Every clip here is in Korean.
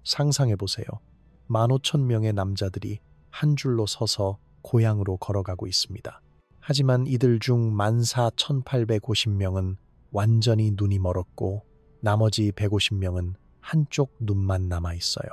상상해보세요. 15,000명의 남자들이 한 줄로 서서 고향으로 걸어가고 있습니다. 하지만 이들 중 14,850명은 완전히 눈이 멀었고 나머지 150명은 한쪽 눈만 남아있어요.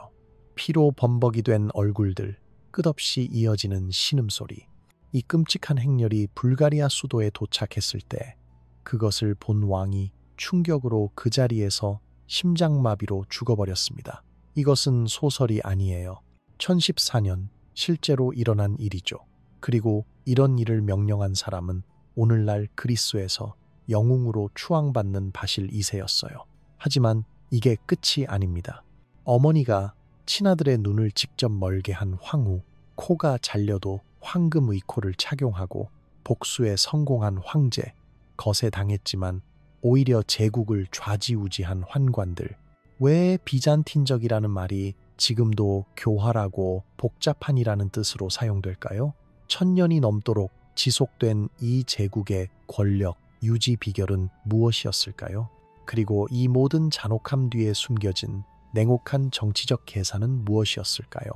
피로 범벅이 된 얼굴들, 끝없이 이어지는 신음소리. 이 끔찍한 행렬이 불가리아 수도에 도착했을 때 그것을 본 왕이 충격으로 그 자리에서 심장마비로 죽어버렸습니다. 이것은 소설이 아니에요. 1014년 실제로 일어난 일이죠. 그리고 이런 일을 명령한 사람은 오늘날 그리스에서 영웅으로 추앙받는 바실 2세였어요. 하지만 이게 끝이 아닙니다. 어머니가 친아들의 눈을 직접 멀게 한 황후, 코가 잘려도 황금 의코를 착용하고 복수에 성공한 황제, 거세당했지만 오히려 제국을 좌지우지한 환관들. 왜 비잔틴적이라는 말이 지금도 교활하고 복잡한이라는 뜻으로 사용될까요? 1000년이 넘도록 지속된 이 제국의 권력 유지 비결은 무엇이었을까요? 그리고 이 모든 잔혹함 뒤에 숨겨진 냉혹한 정치적 계산은 무엇이었을까요?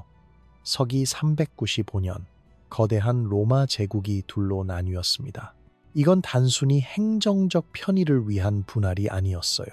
서기 395년 거대한 로마 제국이 둘로 나뉘었습니다. 이건 단순히 행정적 편의를 위한 분할이 아니었어요.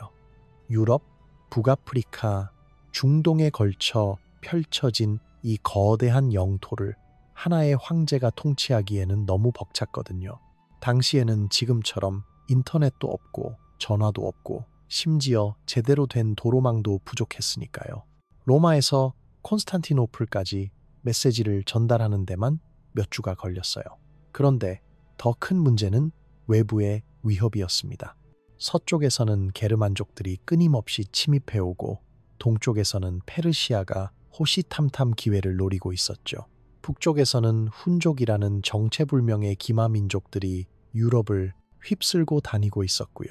유럽, 북아프리카, 중동에 걸쳐 펼쳐진 이 거대한 영토를 하나의 황제가 통치하기에는 너무 벅찼거든요. 당시에는 지금처럼 인터넷도 없고 전화도 없고 심지어 제대로 된 도로망도 부족했으니까요. 로마에서 콘스탄티노플까지 메시지를 전달하는 데만 몇 주가 걸렸어요. 그런데 더 큰 문제는 외부의 위협이었습니다. 서쪽에서는 게르만족들이 끊임없이 침입해오고 동쪽에서는 페르시아가 호시탐탐 기회를 노리고 있었죠. 북쪽에서는 훈족이라는 정체불명의 기마민족들이 유럽을 휩쓸고 다니고 있었고요.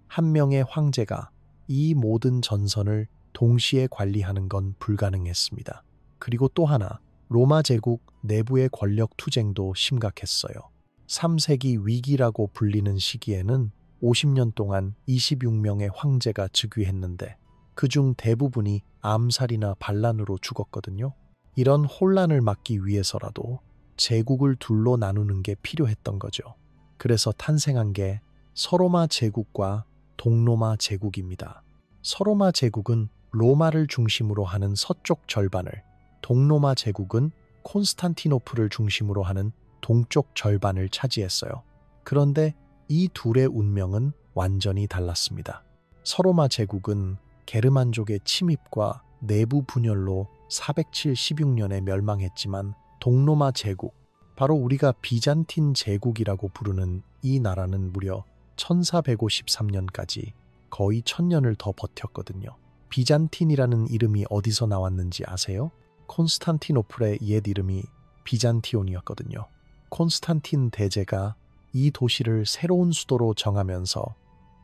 한 명의 황제가 이 모든 전선을 동시에 관리하는 건 불가능했습니다. 그리고 또 하나, 로마 제국 내부의 권력 투쟁도 심각했어요. 3세기 위기라고 불리는 시기에는 50년 동안 26명의 황제가 즉위했는데 그중 대부분이 암살이나 반란으로 죽었거든요. 이런 혼란을 막기 위해서라도 제국을 둘로 나누는 게 필요했던 거죠. 그래서 탄생한 게 서로마 제국과 동로마 제국입니다. 서로마 제국은 로마를 중심으로 하는 서쪽 절반을, 동로마 제국은 콘스탄티노플을 중심으로 하는 동쪽 절반을 차지했어요. 그런데 이 둘의 운명은 완전히 달랐습니다. 서로마 제국은 게르만족의 침입과 내부 분열로 476년에 멸망했지만 동로마 제국, 바로 우리가 비잔틴 제국이라고 부르는 이 나라는 무려 1453년까지 거의 1000년을 더 버텼거든요. 비잔틴이라는 이름이 어디서 나왔는지 아세요? 콘스탄티노플의 옛 이름이 비잔티온이었거든요. 콘스탄틴 대제가 이 도시를 새로운 수도로 정하면서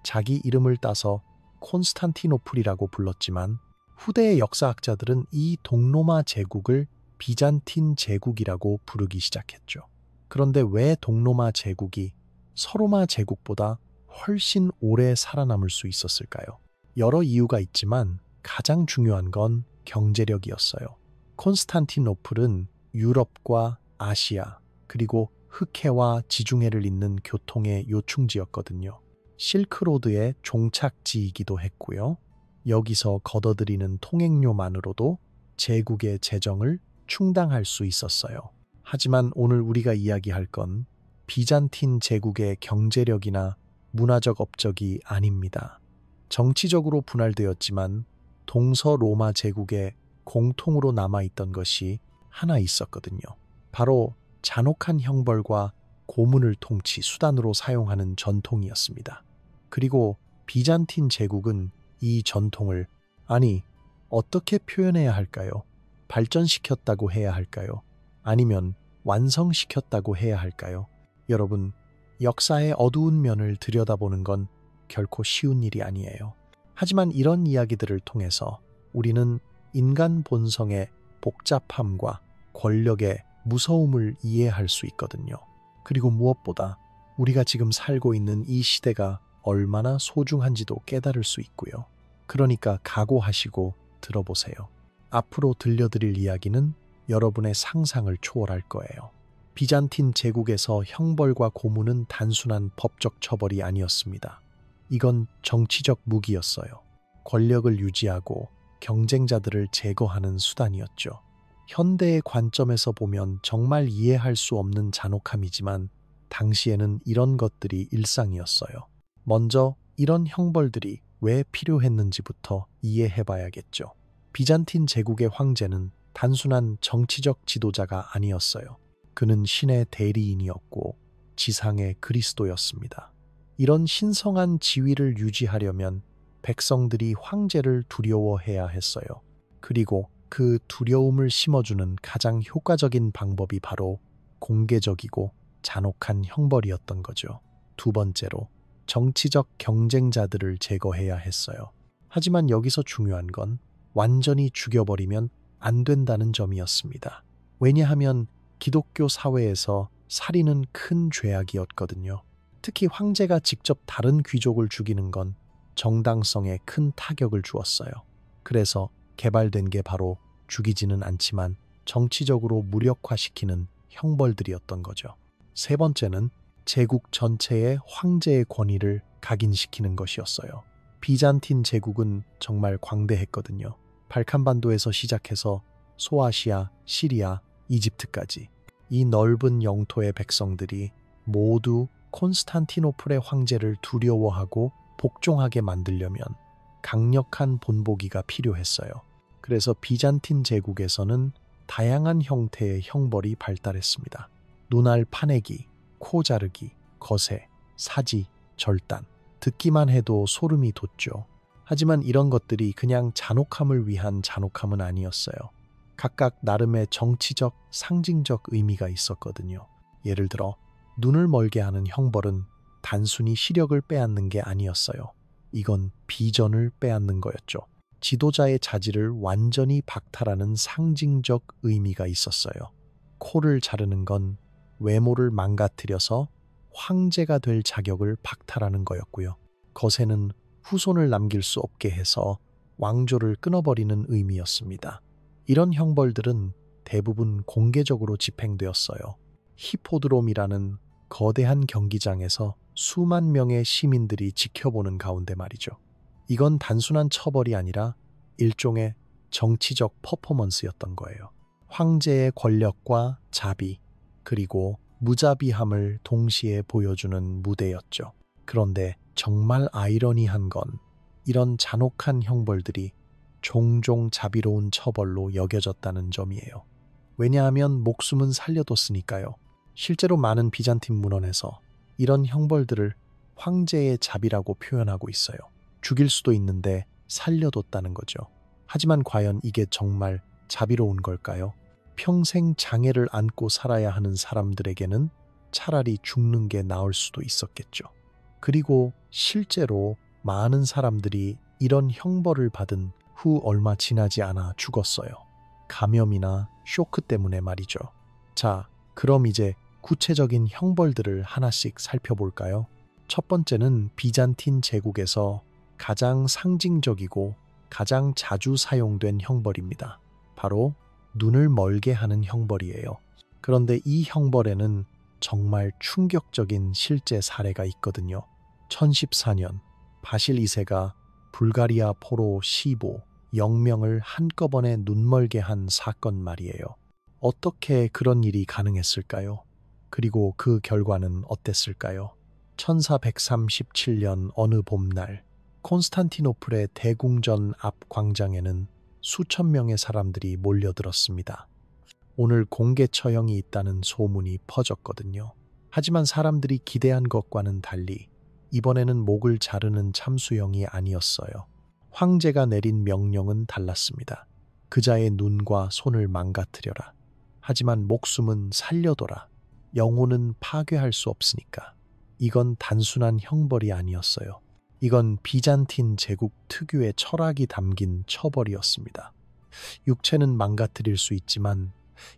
자기 이름을 따서 콘스탄티노플이라고 불렀지만 후대의 역사학자들은 이 동로마 제국을 비잔틴 제국이라고 부르기 시작했죠. 그런데 왜 동로마 제국이 서로마 제국보다 훨씬 오래 살아남을 수 있었을까요? 여러 이유가 있지만 가장 중요한 건 경제력이었어요. 콘스탄티노플은 유럽과 아시아 그리고 흑해와 지중해를 잇는 교통의 요충지였거든요. 실크로드의 종착지이기도 했고요. 여기서 걷어들이는 통행료만으로도 제국의 재정을 충당할 수 있었어요. 하지만 오늘 우리가 이야기할 건 비잔틴 제국의 경제력이나 문화적 업적이 아닙니다. 정치적으로 분할되었지만 동서로마 제국에 공통으로 남아있던 것이 하나 있었거든요. 바로 잔혹한 형벌과 고문을 통치 수단으로 사용하는 전통이었습니다. 그리고 비잔틴 제국은 이 전통을, 아니, 어떻게 표현해야 할까요? 발전시켰다고 해야 할까요? 아니면 완성시켰다고 해야 할까요? 여러분, 역사의 어두운 면을 들여다보는 건 결코 쉬운 일이 아니에요. 하지만 이런 이야기들을 통해서 우리는 인간 본성의 복잡함과 권력의 무서움을 이해할 수 있거든요. 그리고 무엇보다 우리가 지금 살고 있는 이 시대가 얼마나 소중한지도 깨달을 수 있고요. 그러니까 각오하시고 들어보세요. 앞으로 들려드릴 이야기는 여러분의 상상을 초월할 거예요. 비잔틴 제국에서 형벌과 고문은 단순한 법적 처벌이 아니었습니다. 이건 정치적 무기였어요. 권력을 유지하고 경쟁자들을 제거하는 수단이었죠. 현대의 관점에서 보면 정말 이해할 수 없는 잔혹함이지만 당시에는 이런 것들이 일상이었어요. 먼저 이런 형벌들이 왜 필요했는지부터 이해해봐야겠죠. 비잔틴 제국의 황제는 단순한 정치적 지도자가 아니었어요. 그는 신의 대리인이었고 지상의 그리스도였습니다. 이런 신성한 지위를 유지하려면 백성들이 황제를 두려워해야 했어요. 그리고 그 두려움을 심어주는 가장 효과적인 방법이 바로 공개적이고 잔혹한 형벌이었던 거죠. 두 번째로 정치적 경쟁자들을 제거해야 했어요. 하지만 여기서 중요한 건 완전히 죽여버리면 안 된다는 점이었습니다. 왜냐하면 기독교 사회에서 살인은 큰 죄악이었거든요. 특히 황제가 직접 다른 귀족을 죽이는 건 정당성에 큰 타격을 주었어요. 그래서 개발된 게 바로 죽이지는 않지만 정치적으로 무력화시키는 형벌들이었던 거죠. 세 번째는 제국 전체의 황제의 권위를 각인시키는 것이었어요. 비잔틴 제국은 정말 광대했거든요. 발칸반도에서 시작해서 소아시아, 시리아, 이집트까지 이 넓은 영토의 백성들이 모두 콘스탄티노플의 황제를 두려워하고 복종하게 만들려면 강력한 본보기가 필요했어요. 그래서 비잔틴 제국에서는 다양한 형태의 형벌이 발달했습니다. 눈알 파내기, 코 자르기, 거세, 사지, 절단. 듣기만 해도 소름이 돋죠. 하지만 이런 것들이 그냥 잔혹함을 위한 잔혹함은 아니었어요. 각각 나름의 정치적, 상징적 의미가 있었거든요. 예를 들어 눈을 멀게 하는 형벌은 단순히 시력을 빼앗는 게 아니었어요. 이건 비전을 빼앗는 거였죠. 지도자의 자질을 완전히 박탈하는 상징적 의미가 있었어요. 코를 자르는 건 외모를 망가뜨려서 황제가 될 자격을 박탈하는 거였고요. 거세는 후손을 남길 수 없게 해서 왕조를 끊어버리는 의미였습니다. 이런 형벌들은 대부분 공개적으로 집행되었어요. 히포드롬이라는 거대한 경기장에서 수만 명의 시민들이 지켜보는 가운데 말이죠. 이건 단순한 처벌이 아니라 일종의 정치적 퍼포먼스였던 거예요. 황제의 권력과 자비, 그리고 무자비함을 동시에 보여주는 무대였죠. 그런데 정말 아이러니한 건 이런 잔혹한 형벌들이 종종 자비로운 처벌로 여겨졌다는 점이에요. 왜냐하면 목숨은 살려뒀으니까요. 실제로 많은 비잔틴 문헌에서 이런 형벌들을 황제의 자비라고 표현하고 있어요. 죽일 수도 있는데 살려뒀다는 거죠. 하지만 과연 이게 정말 자비로운 걸까요? 평생 장애를 안고 살아야 하는 사람들에게는 차라리 죽는 게 나을 수도 있었겠죠. 그리고 실제로 많은 사람들이 이런 형벌을 받은 후 얼마 지나지 않아 죽었어요. 감염이나 쇼크 때문에 말이죠. 자, 그럼 이제 구체적인 형벌들을 하나씩 살펴볼까요? 첫 번째는 비잔틴 제국에서 가장 상징적이고 가장 자주 사용된 형벌입니다. 바로 눈을 멀게 하는 형벌이에요. 그런데 이 형벌에는 정말 충격적인 실제 사례가 있거든요. 1014년 바실 2세가 불가리아 포로 0명을 한꺼번에 눈멀게 한 사건 말이에요. 어떻게 그런 일이 가능했을까요? 그리고 그 결과는 어땠을까요? 1437년 어느 봄날 콘스탄티노플의 대궁전 앞 광장에는 수천 명의 사람들이 몰려들었습니다. 오늘 공개 처형이 있다는 소문이 퍼졌거든요. 하지만 사람들이 기대한 것과는 달리 이번에는 목을 자르는 참수형이 아니었어요. 황제가 내린 명령은 달랐습니다. 그자의 눈과 손을 망가뜨려라. 하지만 목숨은 살려둬라. 영혼은 파괴할 수 없으니까. 이건 단순한 형벌이 아니었어요. 이건 비잔틴 제국 특유의 철학이 담긴 처벌이었습니다. 육체는 망가뜨릴 수 있지만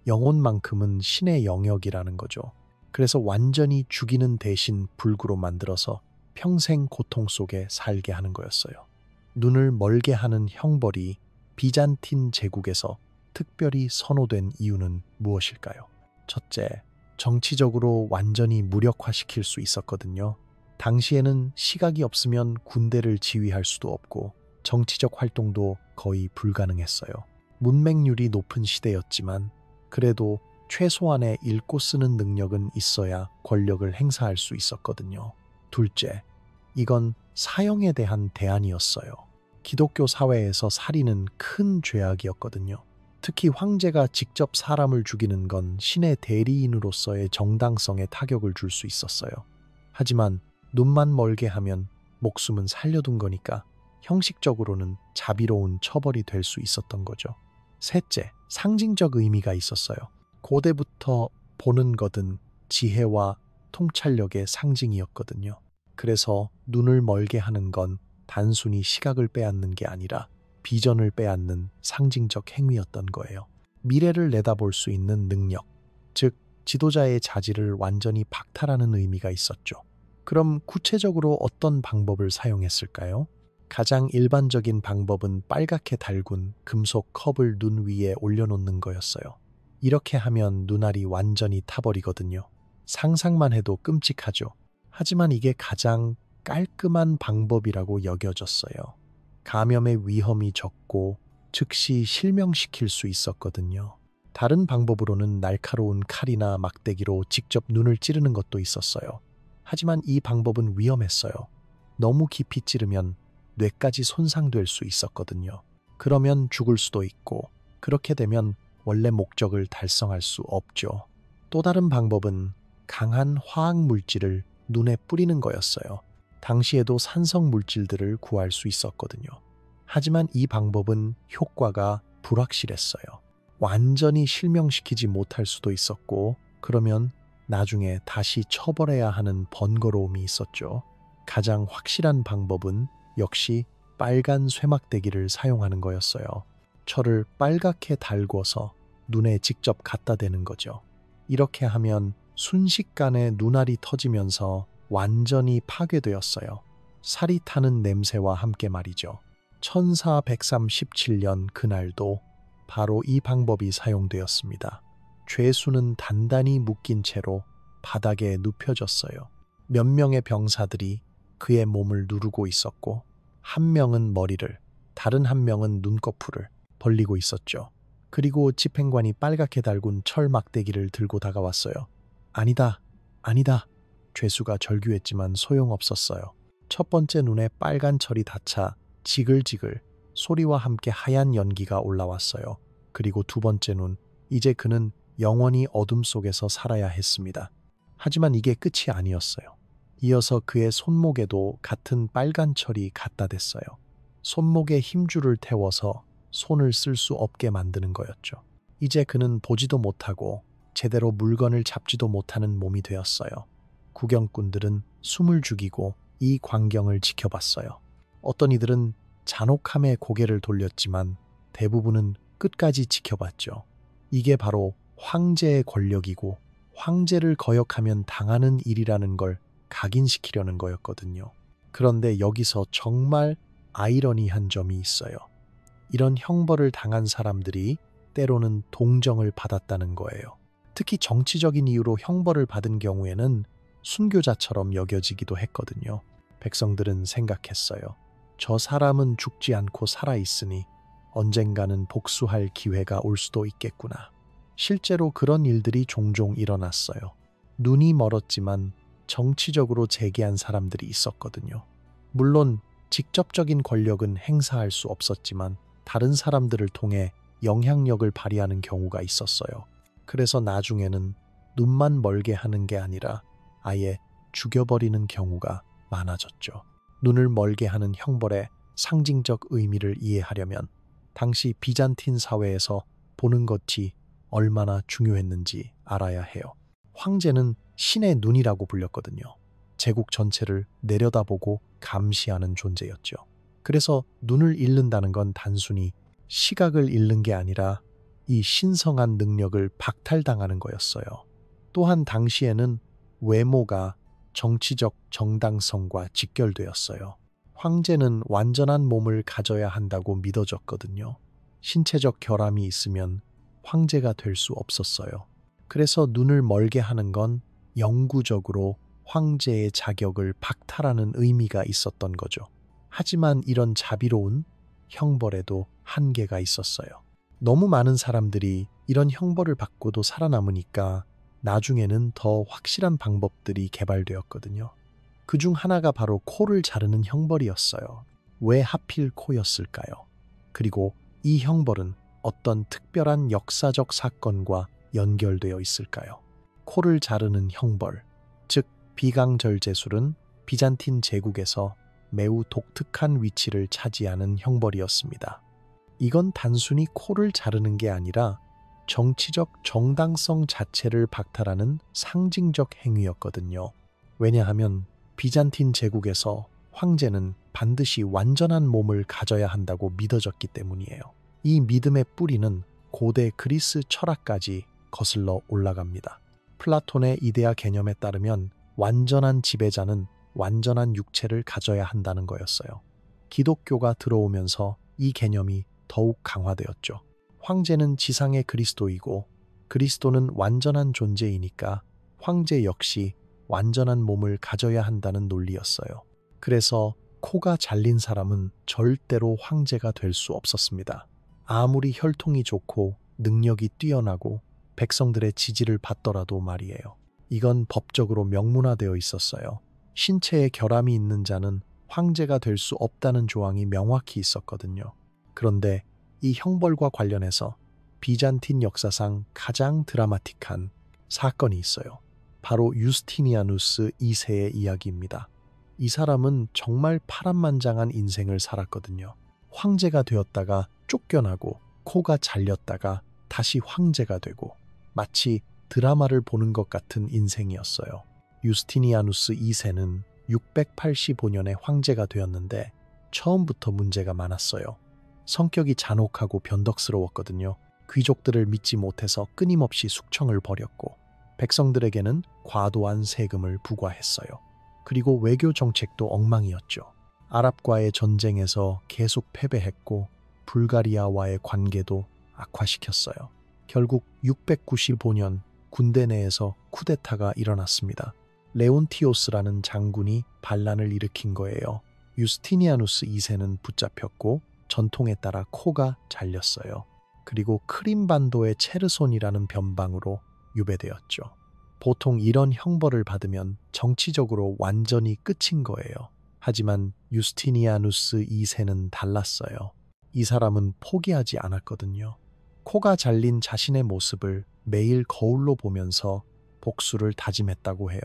영혼만큼은 신의 영역이라는 거죠. 그래서 완전히 죽이는 대신 불구로 만들어서 평생 고통 속에 살게 하는 거였어요. 눈을 멀게 하는 형벌이 비잔틴 제국에서 특별히 선호된 이유는 무엇일까요? 첫째, 정치적으로 완전히 무력화시킬 수 있었거든요. 당시에는 시각이 없으면 군대를 지휘할 수도 없고 정치적 활동도 거의 불가능했어요. 문맹률이 높은 시대였지만 그래도 최소한의 읽고 쓰는 능력은 있어야 권력을 행사할 수 있었거든요. 둘째, 이건 사형에 대한 대안이었어요. 기독교 사회에서 살인은 큰 죄악이었거든요. 특히 황제가 직접 사람을 죽이는 건 신의 대리인으로서의 정당성에 타격을 줄 수 있었어요. 하지만 눈만 멀게 하면 목숨은 살려둔 거니까 형식적으로는 자비로운 처벌이 될 수 있었던 거죠. 셋째, 상징적 의미가 있었어요. 고대부터 보는 것은 지혜와 통찰력의 상징이었거든요. 그래서 눈을 멀게 하는 건 단순히 시각을 빼앗는 게 아니라 비전을 빼앗는 상징적 행위였던 거예요. 미래를 내다볼 수 있는 능력, 즉 지도자의 자질을 완전히 박탈하는 의미가 있었죠. 그럼 구체적으로 어떤 방법을 사용했을까요? 가장 일반적인 방법은 빨갛게 달군 금속 컵을 눈 위에 올려놓는 거였어요. 이렇게 하면 눈알이 완전히 타버리거든요. 상상만 해도 끔찍하죠. 하지만 이게 가장 깔끔한 방법이라고 여겨졌어요. 감염의 위험이 적고 즉시 실명시킬 수 있었거든요. 다른 방법으로는 날카로운 칼이나 막대기로 직접 눈을 찌르는 것도 있었어요. 하지만 이 방법은 위험했어요. 너무 깊이 찌르면 뇌까지 손상될 수 있었거든요. 그러면 죽을 수도 있고 그렇게 되면 원래 목적을 달성할 수 없죠. 또 다른 방법은 강한 화학 물질을 눈에 뿌리는 거였어요. 당시에도 산성 물질들을 구할 수 있었거든요. 하지만 이 방법은 효과가 불확실했어요. 완전히 실명시키지 못할 수도 있었고 그러면 나중에 다시 처벌해야 하는 번거로움이 있었죠. 가장 확실한 방법은 역시 빨간 쇠막대기를 사용하는 거였어요. 철을 빨갛게 달궈서 눈에 직접 갖다 대는 거죠. 이렇게 하면 순식간에 눈알이 터지면서 완전히 파괴되었어요. 살이 타는 냄새와 함께 말이죠. 1437년 그날도 바로 이 방법이 사용되었습니다. 죄수는 단단히 묶인 채로 바닥에 눕혀졌어요. 몇 명의 병사들이 그의 몸을 누르고 있었고 한 명은 머리를, 다른 한 명은 눈꺼풀을 벌리고 있었죠. 그리고 집행관이 빨갛게 달군 철 막대기를 들고 다가왔어요. 아니다, 아니다. 죄수가 절규했지만 소용없었어요. 첫 번째 눈에 빨간 철이 닿자 지글지글 소리와 함께 하얀 연기가 올라왔어요. 그리고 두 번째 눈, 이제 그는 영원히 어둠 속에서 살아야 했습니다. 하지만 이게 끝이 아니었어요. 이어서 그의 손목에도 같은 빨간 철이 갖다 댔어요. 손목에 힘줄을 태워서 손을 쓸 수 없게 만드는 거였죠. 이제 그는 보지도 못하고 제대로 물건을 잡지도 못하는 몸이 되었어요. 구경꾼들은 숨을 죽이고 이 광경을 지켜봤어요. 어떤 이들은 잔혹함에 고개를 돌렸지만 대부분은 끝까지 지켜봤죠. 이게 바로 황제의 권력이고 황제를 거역하면 당하는 일이라는 걸 각인시키려는 거였거든요. 그런데 여기서 정말 아이러니한 점이 있어요. 이런 형벌을 당한 사람들이 때로는 동정을 받았다는 거예요. 특히 정치적인 이유로 형벌을 받은 경우에는 순교자처럼 여겨지기도 했거든요. 백성들은 생각했어요. 저 사람은 죽지 않고 살아있으니 언젠가는 복수할 기회가 올 수도 있겠구나. 실제로 그런 일들이 종종 일어났어요. 눈이 멀었지만 정치적으로 재기한 사람들이 있었거든요. 물론 직접적인 권력은 행사할 수 없었지만 다른 사람들을 통해 영향력을 발휘하는 경우가 있었어요. 그래서 나중에는 눈만 멀게 하는 게 아니라 아예 죽여버리는 경우가 많아졌죠. 눈을 멀게 하는 형벌의 상징적 의미를 이해하려면 당시 비잔틴 사회에서 보는 것이 얼마나 중요했는지 알아야 해요. 황제는 신의 눈이라고 불렸거든요. 제국 전체를 내려다보고 감시하는 존재였죠. 그래서 눈을 잃는다는 건 단순히 시각을 잃는 게 아니라 이 신성한 능력을 박탈당하는 거였어요. 또한 당시에는 외모가 정치적 정당성과 직결되었어요. 황제는 완전한 몸을 가져야 한다고 믿어졌거든요. 신체적 결함이 있으면 황제가 될 수 없었어요. 그래서 눈을 멀게 하는 건 영구적으로 황제의 자격을 박탈하는 의미가 있었던 거죠. 하지만 이런 자비로운 형벌에도 한계가 있었어요. 너무 많은 사람들이 이런 형벌을 받고도 살아남으니까 나중에는 더 확실한 방법들이 개발되었거든요. 그중 하나가 바로 코를 자르는 형벌이었어요. 왜 하필 코였을까요? 그리고 이 형벌은 어떤 특별한 역사적 사건과 연결되어 있을까요? 코를 자르는 형벌, 즉 비강절제술은 비잔틴 제국에서 매우 독특한 위치를 차지하는 형벌이었습니다. 이건 단순히 코를 자르는 게 아니라 정치적 정당성 자체를 박탈하는 상징적 행위였거든요. 왜냐하면 비잔틴 제국에서 황제는 반드시 완전한 몸을 가져야 한다고 믿어졌기 때문이에요. 이 믿음의 뿌리는 고대 그리스 철학까지 거슬러 올라갑니다. 플라톤의 이데아 개념에 따르면 완전한 지배자는 완전한 육체를 가져야 한다는 거였어요. 기독교가 들어오면서 이 개념이 더욱 강화되었죠. 황제는 지상의 그리스도이고 그리스도는 완전한 존재이니까 황제 역시 완전한 몸을 가져야 한다는 논리였어요. 그래서 코가 잘린 사람은 절대로 황제가 될 수 없었습니다. 아무리 혈통이 좋고 능력이 뛰어나고 백성들의 지지를 받더라도 말이에요. 이건 법적으로 명문화되어 있었어요. 신체에 결함이 있는 자는 황제가 될 수 없다는 조항이 명확히 있었거든요. 그런데 이 형벌과 관련해서 비잔틴 역사상 가장 드라마틱한 사건이 있어요. 바로 유스티니아누스 2세의 이야기입니다. 이 사람은 정말 파란만장한 인생을 살았거든요. 황제가 되었다가 쫓겨나고 코가 잘렸다가 다시 황제가 되고 마치 드라마를 보는 것 같은 인생이었어요. 유스티니아누스 2세는 685년에 황제가 되었는데 처음부터 문제가 많았어요. 성격이 잔혹하고 변덕스러웠거든요. 귀족들을 믿지 못해서 끊임없이 숙청을 벌였고 백성들에게는 과도한 세금을 부과했어요. 그리고 외교 정책도 엉망이었죠. 아랍과의 전쟁에서 계속 패배했고 불가리아와의 관계도 악화시켰어요. 결국 695년 군대 내에서 쿠데타가 일어났습니다. 레온티오스라는 장군이 반란을 일으킨 거예요. 유스티니아누스 2세는 붙잡혔고 전통에 따라 코가 잘렸어요. 그리고 크림반도의 체르손이라는 변방으로 유배되었죠. 보통 이런 형벌을 받으면 정치적으로 완전히 끝인 거예요. 하지만 유스티니아누스 2세는 달랐어요. 이 사람은 포기하지 않았거든요. 코가 잘린 자신의 모습을 매일 거울로 보면서 복수를 다짐했다고 해요.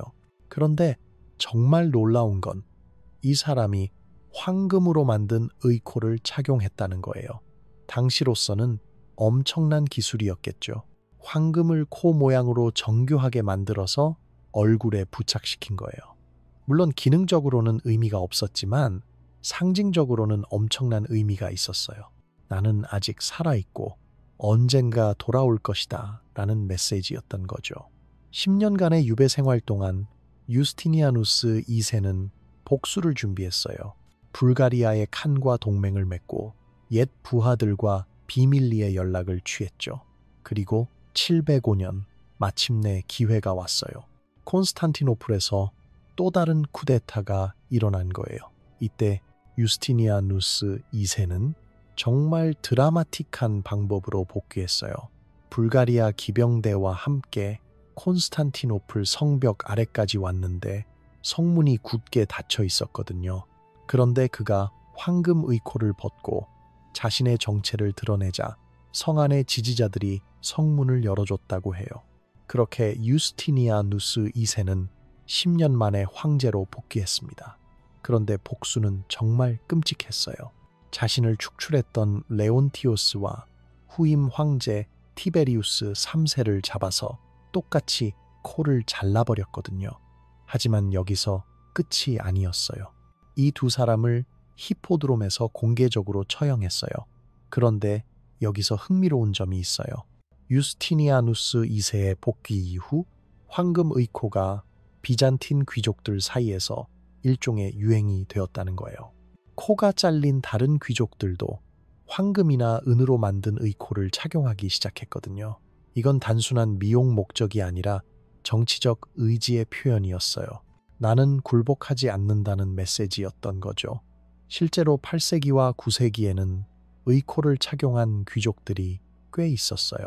그런데 정말 놀라운 건 이 사람이 황금으로 만든 의코를 착용했다는 거예요. 당시로서는 엄청난 기술이었겠죠. 황금을 코 모양으로 정교하게 만들어서 얼굴에 부착시킨 거예요. 물론 기능적으로는 의미가 없었지만 상징적으로는 엄청난 의미가 있었어요. 나는 아직 살아있고 언젠가 돌아올 것이다 라는 메시지였던 거죠. 10년간의 유배 생활 동안 유스티니아누스 2세는 복수를 준비했어요. 불가리아의 칸과 동맹을 맺고 옛 부하들과 비밀리에 연락을 취했죠. 그리고 705년 마침내 기회가 왔어요. 콘스탄티노플에서 또 다른 쿠데타가 일어난 거예요. 이때 유스티니아누스 2세는 정말 드라마틱한 방법으로 복귀했어요. 불가리아 기병대와 함께 콘스탄티노플 성벽 아래까지 왔는데 성문이 굳게 닫혀 있었거든요. 그런데 그가 황금 의코를 벗고 자신의 정체를 드러내자 성 안의 지지자들이 성문을 열어줬다고 해요. 그렇게 유스티니아누스 2세는 10년 만에 황제로 복귀했습니다. 그런데 복수는 정말 끔찍했어요. 자신을 축출했던 레온티오스와 후임 황제 티베리우스 3세를 잡아서 똑같이 코를 잘라버렸거든요. 하지만 여기서 끝이 아니었어요. 이 두 사람을 히포드롬에서 공개적으로 처형했어요. 그런데 여기서 흥미로운 점이 있어요. 유스티니아누스 2세의 복귀 이후 황금 의코가 비잔틴 귀족들 사이에서 일종의 유행이 되었다는 거예요. 코가 잘린 다른 귀족들도 황금이나 은으로 만든 의코를 착용하기 시작했거든요. 이건 단순한 미용 목적이 아니라 정치적 의지의 표현이었어요. 나는 굴복하지 않는다는 메시지였던 거죠. 실제로 8세기와 9세기에는 의코를 착용한 귀족들이 꽤 있었어요.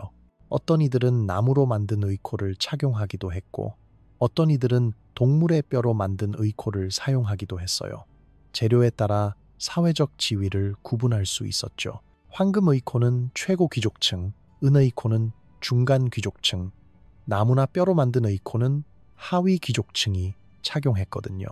어떤 이들은 나무로 만든 의코를 착용하기도 했고, 어떤 이들은 동물의 뼈로 만든 의코를 사용하기도 했어요. 재료에 따라 사회적 지위를 구분할 수 있었죠. 황금 의코는 최고 귀족층, 은 의코는 중간 귀족층, 나무나 뼈로 만든 의코는 하위 귀족층이 착용했거든요.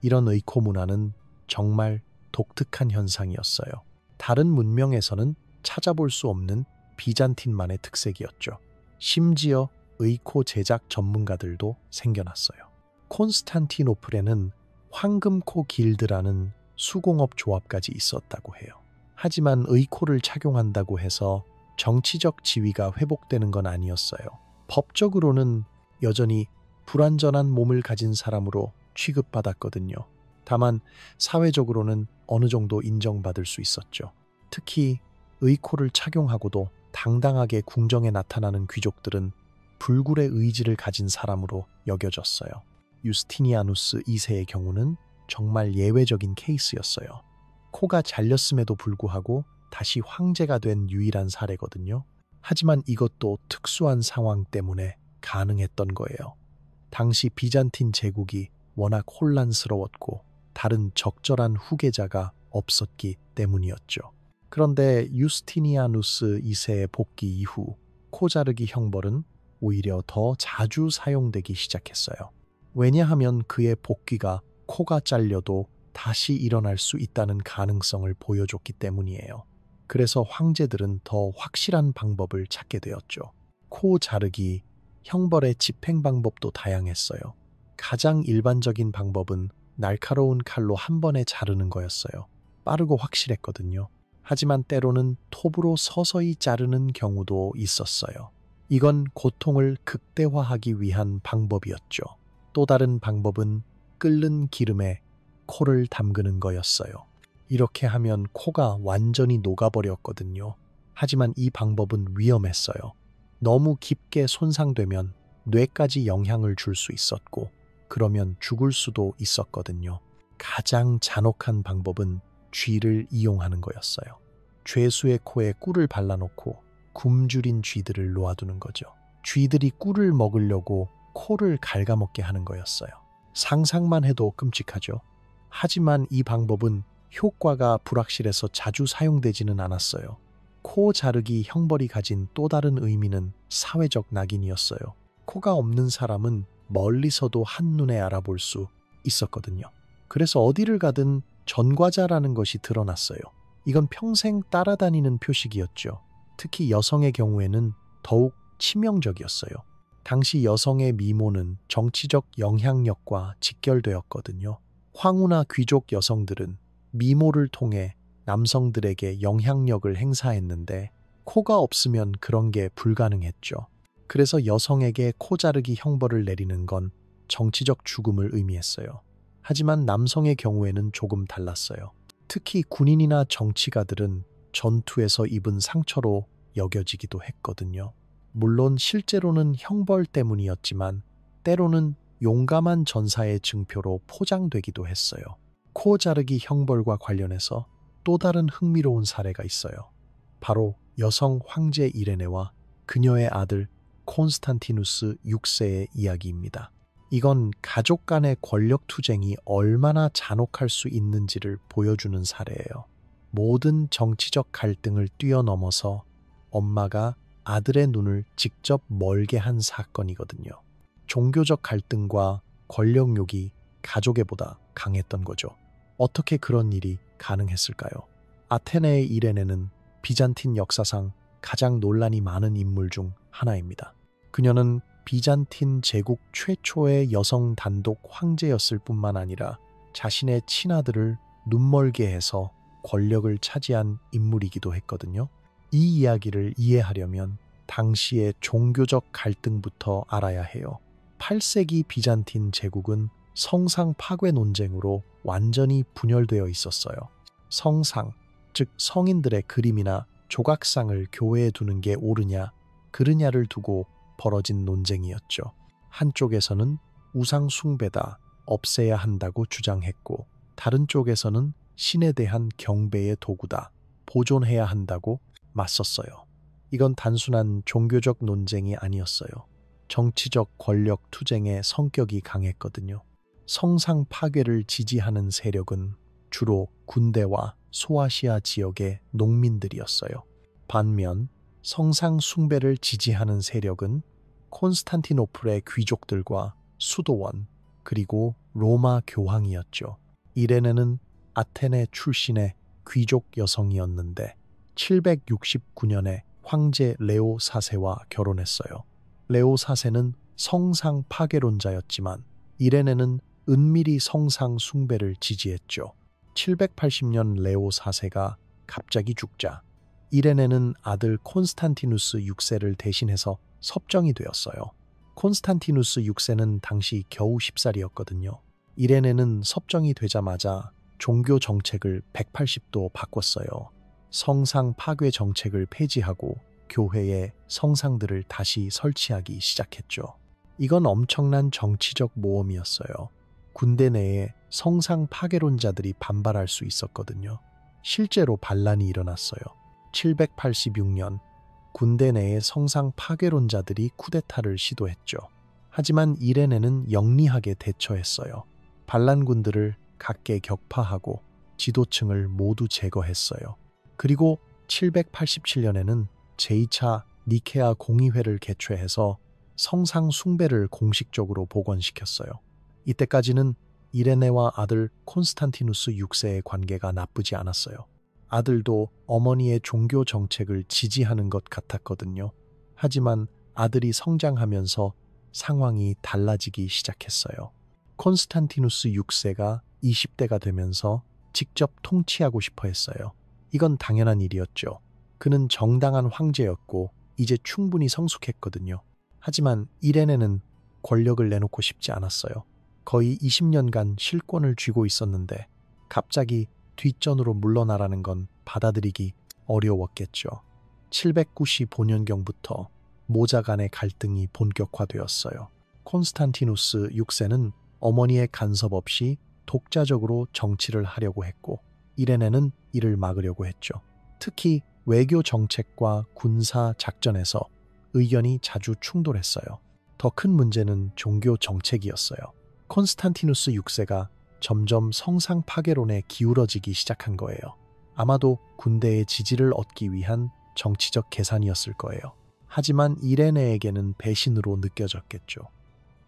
이런 의코 문화는 정말 독특한 현상이었어요. 다른 문명에서는 찾아볼 수 없는 비잔틴만의 특색이었죠. 심지어 의코 제작 전문가들도 생겨났어요. 콘스탄티노플에는 황금코 길드라는 수공업 조합까지 있었다고 해요. 하지만 의코를 착용한다고 해서 정치적 지위가 회복되는 건 아니었어요. 법적으로는 여전히 불완전한 몸을 가진 사람으로 취급받았거든요. 다만 사회적으로는 어느 정도 인정받을 수 있었죠. 특히 의코를 착용하고도 당당하게 궁정에 나타나는 귀족들은 불굴의 의지를 가진 사람으로 여겨졌어요. 유스티니아누스 2세의 경우는 정말 예외적인 케이스였어요. 코가 잘렸음에도 불구하고 다시 황제가 된 유일한 사례거든요. 하지만 이것도 특수한 상황 때문에 가능했던 거예요. 당시 비잔틴 제국이 워낙 혼란스러웠고 다른 적절한 후계자가 없었기 때문이었죠. 그런데 유스티니아누스 2세의 복귀 이후 코 자르기 형벌은 오히려 더 자주 사용되기 시작했어요. 왜냐하면 그의 복귀가 코가 잘려도 다시 일어날 수 있다는 가능성을 보여줬기 때문이에요. 그래서 황제들은 더 확실한 방법을 찾게 되었죠. 코 자르기, 형벌의 집행 방법도 다양했어요. 가장 일반적인 방법은 날카로운 칼로 한 번에 자르는 거였어요. 빠르고 확실했거든요. 하지만 때로는 톱으로 서서히 자르는 경우도 있었어요. 이건 고통을 극대화하기 위한 방법이었죠. 또 다른 방법은 끓는 기름에 코를 담그는 거였어요. 이렇게 하면 코가 완전히 녹아버렸거든요. 하지만 이 방법은 위험했어요. 너무 깊게 손상되면 뇌까지 영향을 줄 수 있었고, 그러면 죽을 수도 있었거든요. 가장 잔혹한 방법은 쥐를 이용하는 거였어요. 죄수의 코에 꿀을 발라놓고 굶주린 쥐들을 놓아두는 거죠. 쥐들이 꿀을 먹으려고 코를 갉아먹게 하는 거였어요. 상상만 해도 끔찍하죠. 하지만 이 방법은 효과가 불확실해서 자주 사용되지는 않았어요. 코 자르기 형벌이 가진 또 다른 의미는 사회적 낙인이었어요. 코가 없는 사람은 멀리서도 한눈에 알아볼 수 있었거든요. 그래서 어디를 가든 전과자라는 것이 드러났어요. 이건 평생 따라다니는 표식이었죠. 특히 여성의 경우에는 더욱 치명적이었어요. 당시 여성의 미모는 정치적 영향력과 직결되었거든요. 황후나 귀족 여성들은 미모를 통해 남성들에게 영향력을 행사했는데 코가 없으면 그런 게 불가능했죠. 그래서 여성에게 코 자르기 형벌을 내리는 건 정치적 죽음을 의미했어요. 하지만 남성의 경우에는 조금 달랐어요. 특히 군인이나 정치가들은 전투에서 입은 상처로 여겨지기도 했거든요. 물론 실제로는 형벌 때문이었지만 때로는 용감한 전사의 증표로 포장되기도 했어요. 코 자르기 형벌과 관련해서 또 다른 흥미로운 사례가 있어요. 바로 여성 황제 이레네와 그녀의 아들 콘스탄티누스 6세의 이야기입니다. 이건 가족 간의 권력 투쟁이 얼마나 잔혹할 수 있는지를 보여주는 사례예요. 모든 정치적 갈등을 뛰어넘어서 엄마가 아들의 눈을 직접 멀게 한 사건이거든요. 종교적 갈등과 권력욕이 가족애보다 강했던 거죠. 어떻게 그런 일이 가능했을까요? 아테네의 이레네는 비잔틴 역사상 가장 논란이 많은 인물 중 하나입니다. 그녀는 비잔틴 제국 최초의 여성 단독 황제였을 뿐만 아니라 자신의 친아들을 눈멀게 해서 권력을 차지한 인물이기도 했거든요. 이 이야기를 이해하려면 당시의 종교적 갈등부터 알아야 해요. 8세기 비잔틴 제국은 성상 파괴 논쟁으로 완전히 분열되어 있었어요. 성상, 즉 성인들의 그림이나 조각상을 교회에 두는 게 옳으냐 그르냐를 두고 벌어진 논쟁이었죠. 한쪽에서는 우상 숭배다, 없애야 한다고 주장했고, 다른 쪽에서는 신에 대한 경배의 도구다, 보존해야 한다고 맞섰어요. 이건 단순한 종교적 논쟁이 아니었어요. 정치적 권력 투쟁의 성격이 강했거든요. 성상 파괴를 지지하는 세력은 주로 군대와 소아시아 지역의 농민들이었어요. 반면 성상 숭배를 지지하는 세력은 콘스탄티노플의 귀족들과 수도원, 그리고 로마 교황이었죠. 이레네는 아테네 출신의 귀족 여성이었는데 769년에 황제 레오 4세와 결혼했어요. 레오 4세는 성상 파괴론자였지만 이레네는 은밀히 성상 숭배를 지지했죠. 780년 레오 4세가 갑자기 죽자 이레네는 아들 콘스탄티누스 6세를 대신해서 섭정이 되었어요. 콘스탄티누스 6세는 당시 겨우 10살이었거든요. 이레네는 섭정이 되자마자 종교 정책을 180도 바꿨어요. 성상 파괴 정책을 폐지하고 교회에 성상들을 다시 설치하기 시작했죠. 이건 엄청난 정치적 모험이었어요. 군대 내에 성상 파괴론자들이 반발할 수 있었거든요. 실제로 반란이 일어났어요. 786년 군대 내에 성상 파괴론자들이 쿠데타를 시도했죠. 하지만 이레네는 영리하게 대처했어요. 반란군들을 각계 격파하고 지도층을 모두 제거했어요. 그리고 787년에는 제2차 니케아 공의회를 개최해서 성상 숭배를 공식적으로 복원시켰어요. 이때까지는 이레네와 아들 콘스탄티누스 6세의 관계가 나쁘지 않았어요. 아들도 어머니의 종교 정책을 지지하는 것 같았거든요. 하지만 아들이 성장하면서 상황이 달라지기 시작했어요. 콘스탄티누스 6세가 20대가 되면서 직접 통치하고 싶어 했어요. 이건 당연한 일이었죠. 그는 정당한 황제였고 이제 충분히 성숙했거든요. 하지만 이레네는 권력을 내놓고 싶지 않았어요. 거의 20년간 실권을 쥐고 있었는데 갑자기 뒷전으로 물러나라는 건 받아들이기 어려웠겠죠. 795년경부터 모자 간의 갈등이 본격화되었어요. 콘스탄티누스 6세는 어머니의 간섭 없이 독자적으로 정치를 하려고 했고 이레네는 이를 막으려고 했죠. 특히 외교 정책과 군사 작전에서 의견이 자주 충돌했어요. 더 큰 문제는 종교 정책이었어요. 콘스탄티누스 6세가 점점 성상 파괴론에 기울어지기 시작한 거예요. 아마도 군대의 지지를 얻기 위한 정치적 계산이었을 거예요. 하지만 이레네에게는 배신으로 느껴졌겠죠.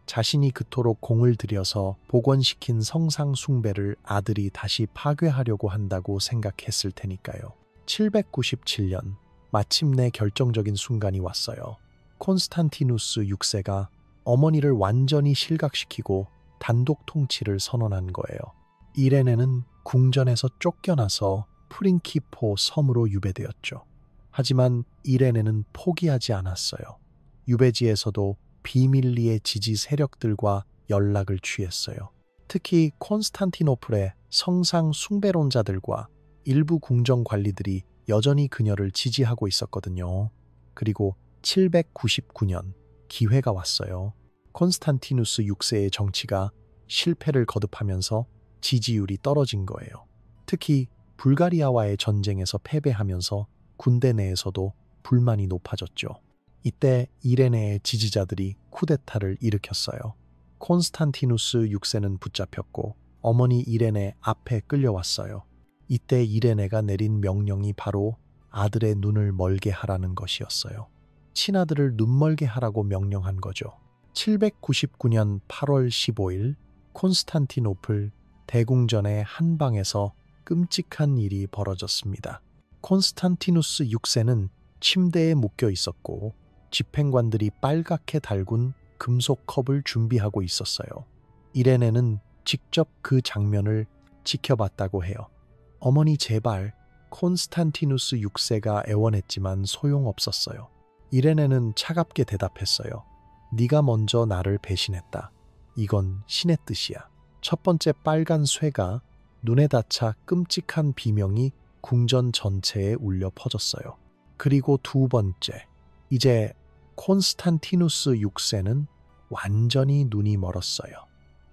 자신이 그토록 공을 들여서 복원시킨 성상 숭배를 아들이 다시 파괴하려고 한다고 생각했을 테니까요. 797년 마침내 결정적인 순간이 왔어요. 콘스탄티누스 6세가 어머니를 완전히 실각시키고 단독 통치를 선언한 거예요. 이레네는 궁전에서 쫓겨나서 프린키포 섬으로 유배되었죠. 하지만 이레네는 포기하지 않았어요. 유배지에서도 비밀리에 지지 세력들과 연락을 취했어요. 특히 콘스탄티노플의 성상 숭배론자들과 일부 궁정 관리들이 여전히 그녀를 지지하고 있었거든요. 그리고 799년 기회가 왔어요. 콘스탄티누스 6세의 정치가 실패를 거듭하면서 지지율이 떨어진 거예요. 특히 불가리아와의 전쟁에서 패배하면서 군대 내에서도 불만이 높아졌죠. 이때 이레네의 지지자들이 쿠데타를 일으켰어요. 콘스탄티누스 6세는 붙잡혔고 어머니 이레네 앞에 끌려왔어요. 이때 이레네가 내린 명령이 바로 아들의 눈을 멀게 하라는 것이었어요. 친아들을 눈멀게 하라고 명령한 거죠. 799년 8월 15일 콘스탄티노플 대궁전의 한 방에서 끔찍한 일이 벌어졌습니다. 콘스탄티누스 6세는 침대에 묶여 있었고 집행관들이 빨갛게 달군 금속 컵을 준비하고 있었어요. 이레네는 직접 그 장면을 지켜봤다고 해요. 어머니 제발, 콘스탄티누스 6세가 애원했지만 소용없었어요. 이레네는 차갑게 대답했어요. 네가 먼저 나를 배신했다. 이건 신의 뜻이야. 첫 번째 빨간 쇠가 눈에 닿자 끔찍한 비명이 궁전 전체에 울려 퍼졌어요. 그리고 두 번째, 이제 콘스탄티누스 6세는 완전히 눈이 멀었어요.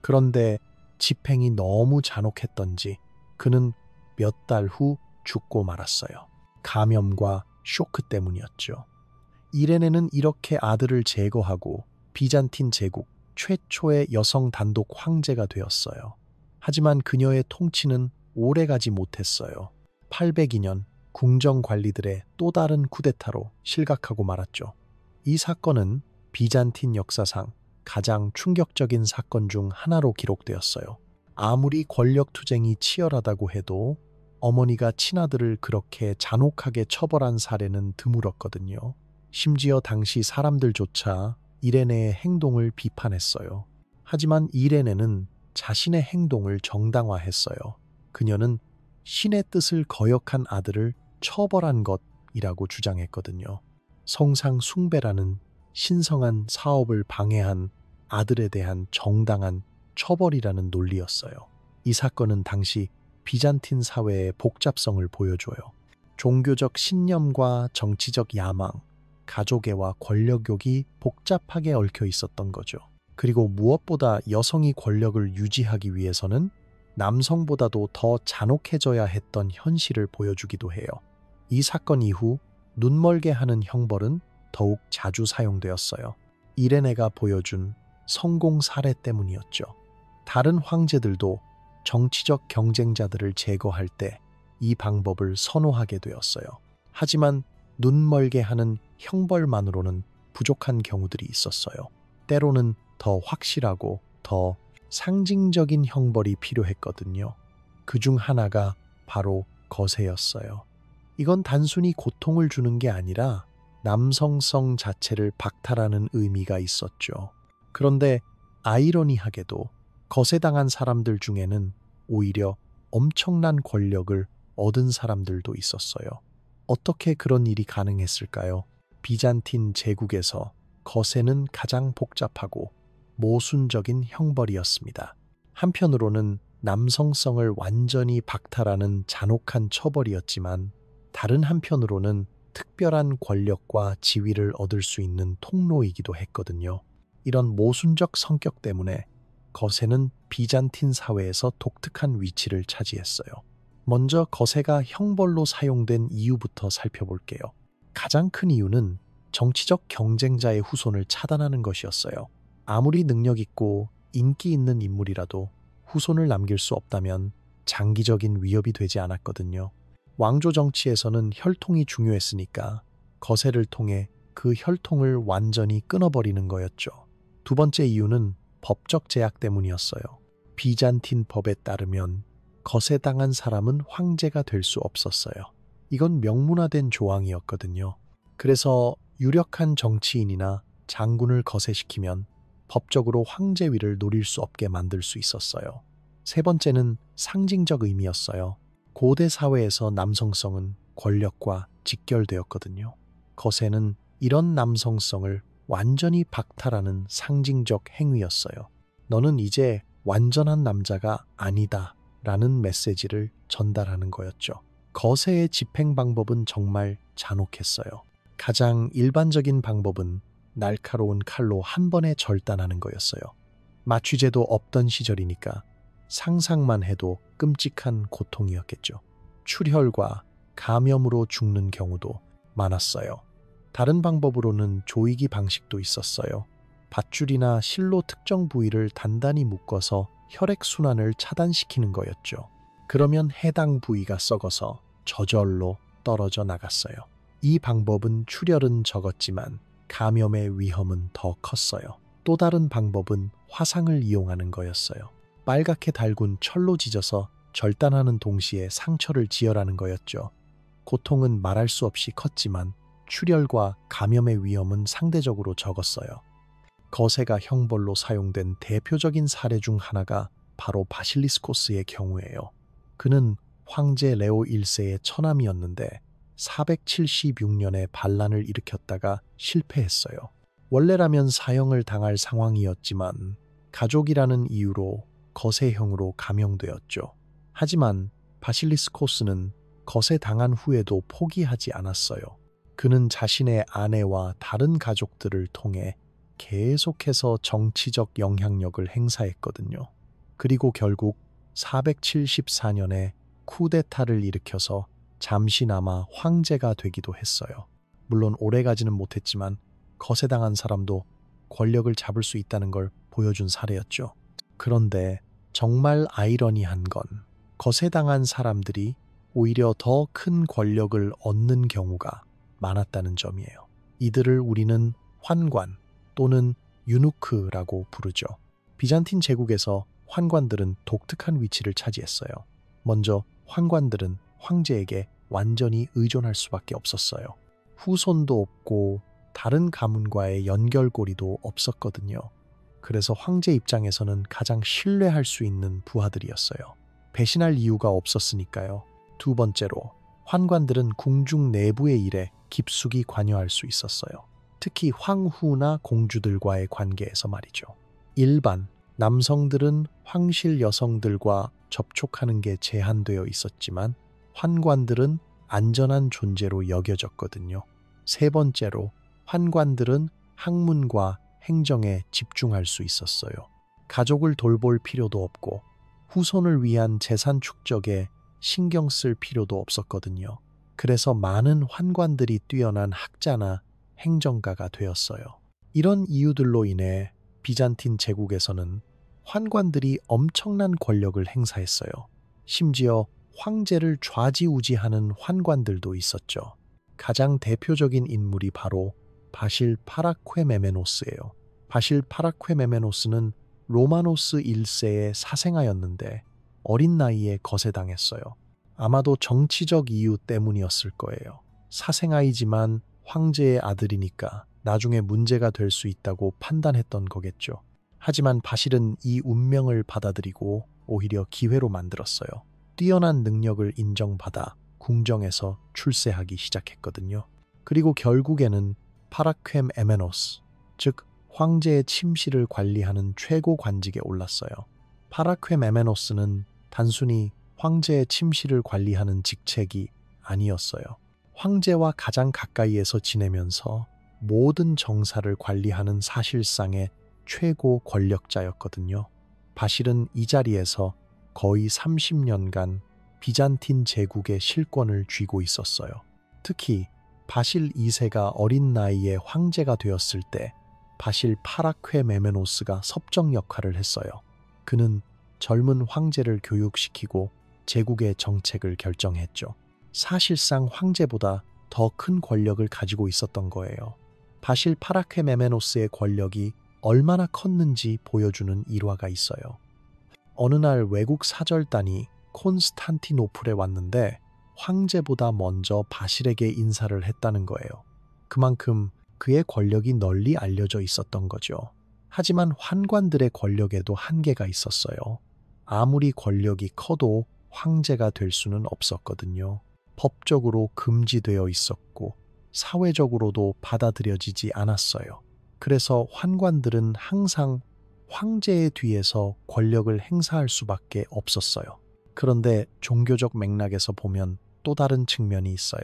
그런데 집행이 너무 잔혹했던지 그는 몇 달 후 죽고 말았어요. 감염과 쇼크 때문이었죠. 이레네는 이렇게 아들을 제거하고 비잔틴 제국 최초의 여성 단독 황제가 되었어요. 하지만 그녀의 통치는 오래가지 못했어요. 802년 궁정 관리들의 또 다른 쿠데타로 실각하고 말았죠. 이 사건은 비잔틴 역사상 가장 충격적인 사건 중 하나로 기록되었어요. 아무리 권력 투쟁이 치열하다고 해도 어머니가 친아들을 그렇게 잔혹하게 처벌한 사례는 드물었거든요. 심지어 당시 사람들조차 이레네의 행동을 비판했어요. 하지만 이레네는 자신의 행동을 정당화했어요. 그녀는 신의 뜻을 거역한 아들을 처벌한 것이라고 주장했거든요. 성상 숭배라는 신성한 사업을 방해한 아들에 대한 정당한 처벌이라는 논리였어요. 이 사건은 당시 비잔틴 사회의 복잡성을 보여줘요. 종교적 신념과 정치적 야망, 가족애와 권력욕이 복잡하게 얽혀 있었던 거죠. 그리고 무엇보다 여성이 권력을 유지하기 위해서는 남성보다도 더 잔혹해져야 했던 현실을 보여주기도 해요. 이 사건 이후 눈멀게 하는 형벌은 더욱 자주 사용되었어요. 이레네가 보여준 성공 사례 때문이었죠. 다른 황제들도 정치적 경쟁자들을 제거할 때 이 방법을 선호하게 되었어요. 하지만 눈멀게 하는 형벌만으로는 부족한 경우들이 있었어요. 때로는 더 확실하고 더 상징적인 형벌이 필요했거든요. 그중 하나가 바로 거세였어요. 이건 단순히 고통을 주는 게 아니라 남성성 자체를 박탈하는 의미가 있었죠. 그런데 아이러니하게도 거세당한 사람들 중에는 오히려 엄청난 권력을 얻은 사람들도 있었어요. 어떻게 그런 일이 가능했을까요? 비잔틴 제국에서 거세는 가장 복잡하고 모순적인 형벌이었습니다. 한편으로는 남성성을 완전히 박탈하는 잔혹한 처벌이었지만 다른 한편으로는 특별한 권력과 지위를 얻을 수 있는 통로이기도 했거든요. 이런 모순적 성격 때문에 거세는 비잔틴 사회에서 독특한 위치를 차지했어요. 먼저 거세가 형벌로 사용된 이유부터 살펴볼게요. 가장 큰 이유는 정치적 경쟁자의 후손을 차단하는 것이었어요. 아무리 능력 있고 인기 있는 인물이라도 후손을 남길 수 없다면 장기적인 위협이 되지 않았거든요. 왕조 정치에서는 혈통이 중요했으니까 거세를 통해 그 혈통을 완전히 끊어버리는 거였죠. 두 번째 이유는 법적 제약 때문이었어요. 비잔틴 법에 따르면 거세당한 사람은 황제가 될 수 없었어요. 이건 명문화된 조항이었거든요. 그래서 유력한 정치인이나 장군을 거세시키면 법적으로 황제위를 노릴 수 없게 만들 수 있었어요. 세 번째는 상징적 의미였어요. 고대 사회에서 남성성은 권력과 직결되었거든요. 거세는 이런 남성성을 완전히 박탈하는 상징적 행위였어요. 너는 이제 완전한 남자가 아니다 라는 메시지를 전달하는 거였죠. 거세의 집행 방법은 정말 잔혹했어요. 가장 일반적인 방법은 날카로운 칼로 한 번에 절단하는 거였어요. 마취제도 없던 시절이니까 상상만 해도 끔찍한 고통이었겠죠. 출혈과 감염으로 죽는 경우도 많았어요. 다른 방법으로는 조이기 방식도 있었어요. 밧줄이나 실로 특정 부위를 단단히 묶어서 혈액순환을 차단시키는 거였죠. 그러면 해당 부위가 썩어서 저절로 떨어져 나갔어요. 이 방법은 출혈은 적었지만 감염의 위험은 더 컸어요. 또 다른 방법은 화상을 이용하는 거였어요. 빨갛게 달군 철로 지져서 절단하는 동시에 상처를 지혈하는 거였죠. 고통은 말할 수 없이 컸지만 출혈과 감염의 위험은 상대적으로 적었어요. 거세가 형벌로 사용된 대표적인 사례 중 하나가 바로 바실리스코스의 경우예요. 그는 황제 레오 1세의 처남이었는데 476년에 반란을 일으켰다가 실패했어요. 원래라면 사형을 당할 상황이었지만 가족이라는 이유로 거세형으로 감형되었죠. 하지만 바실리스코스는 거세 당한 후에도 포기하지 않았어요. 그는 자신의 아내와 다른 가족들을 통해 계속해서 정치적 영향력을 행사했거든요. 그리고 결국 474년에 쿠데타를 일으켜서 잠시나마 황제가 되기도 했어요. 물론 오래가지는 못했지만 거세당한 사람도 권력을 잡을 수 있다는 걸 보여준 사례였죠. 그런데 정말 아이러니한 건 거세당한 사람들이 오히려 더 큰 권력을 얻는 경우가 많았다는 점이에요. 이들을 우리는 환관 또는 유누크라고 부르죠. 비잔틴 제국에서 환관들은 독특한 위치를 차지했어요. 먼저 환관들은 황제에게 완전히 의존할 수밖에 없었어요. 후손도 없고 다른 가문과의 연결고리도 없었거든요. 그래서 황제 입장에서는 가장 신뢰할 수 있는 부하들이었어요. 배신할 이유가 없었으니까요. 두 번째로, 환관들은 궁중 내부의 일에 깊숙이 관여할 수 있었어요. 특히 황후나 공주들과의 관계에서 말이죠. 일반 남성들은 황실 여성들과 접촉하는 게 제한되어 있었지만 환관들은 안전한 존재로 여겨졌거든요. 세 번째로, 환관들은 학문과 행정에 집중할 수 있었어요. 가족을 돌볼 필요도 없고 후손을 위한 재산 축적에 신경 쓸 필요도 없었거든요. 그래서 많은 환관들이 뛰어난 학자나 행정가가 되었어요. 이런 이유들로 인해 비잔틴 제국에서는 환관들이 엄청난 권력을 행사했어요. 심지어 황제를 좌지우지하는 환관들도 있었죠. 가장 대표적인 인물이 바로 바실 파라퀘메메노스예요. 바실 파라퀘메메노스는 로마노스 1세의 사생아였는데 어린 나이에 거세당했어요. 아마도 정치적 이유 때문이었을 거예요. 사생아이지만 황제의 아들이니까 나중에 문제가 될 수 있다고 판단했던 거겠죠. 하지만 바실은 이 운명을 받아들이고 오히려 기회로 만들었어요. 뛰어난 능력을 인정받아 궁정에서 출세하기 시작했거든요. 그리고 결국에는 파라퀘 에메노스, 즉 황제의 침실을 관리하는 최고 관직에 올랐어요. 파라퀘 에메노스는 단순히 황제의 침실을 관리하는 직책이 아니었어요. 황제와 가장 가까이에서 지내면서 모든 정사를 관리하는 사실상의 최고 권력자였거든요. 바실은 이 자리에서 거의 30년간 비잔틴 제국의 실권을 쥐고 있었어요. 특히 바실 2세가 어린 나이에 황제가 되었을 때 바실 파라퀘 메메노스가 섭정 역할을 했어요. 그는 젊은 황제를 교육시키고 제국의 정책을 결정했죠. 사실상 황제보다 더 큰 권력을 가지고 있었던 거예요. 바실 파라퀘 메메노스의 권력이 얼마나 컸는지 보여주는 일화가 있어요. 어느 날 외국 사절단이 콘스탄티노플에 왔는데 황제보다 먼저 바실에게 인사를 했다는 거예요. 그만큼 그의 권력이 널리 알려져 있었던 거죠. 하지만 환관들의 권력에도 한계가 있었어요. 아무리 권력이 커도 황제가 될 수는 없었거든요. 법적으로 금지되어 있었고 사회적으로도 받아들여지지 않았어요. 그래서 환관들은 항상 황제의 뒤에서 권력을 행사할 수밖에 없었어요. 그런데 종교적 맥락에서 보면 또 다른 측면이 있어요.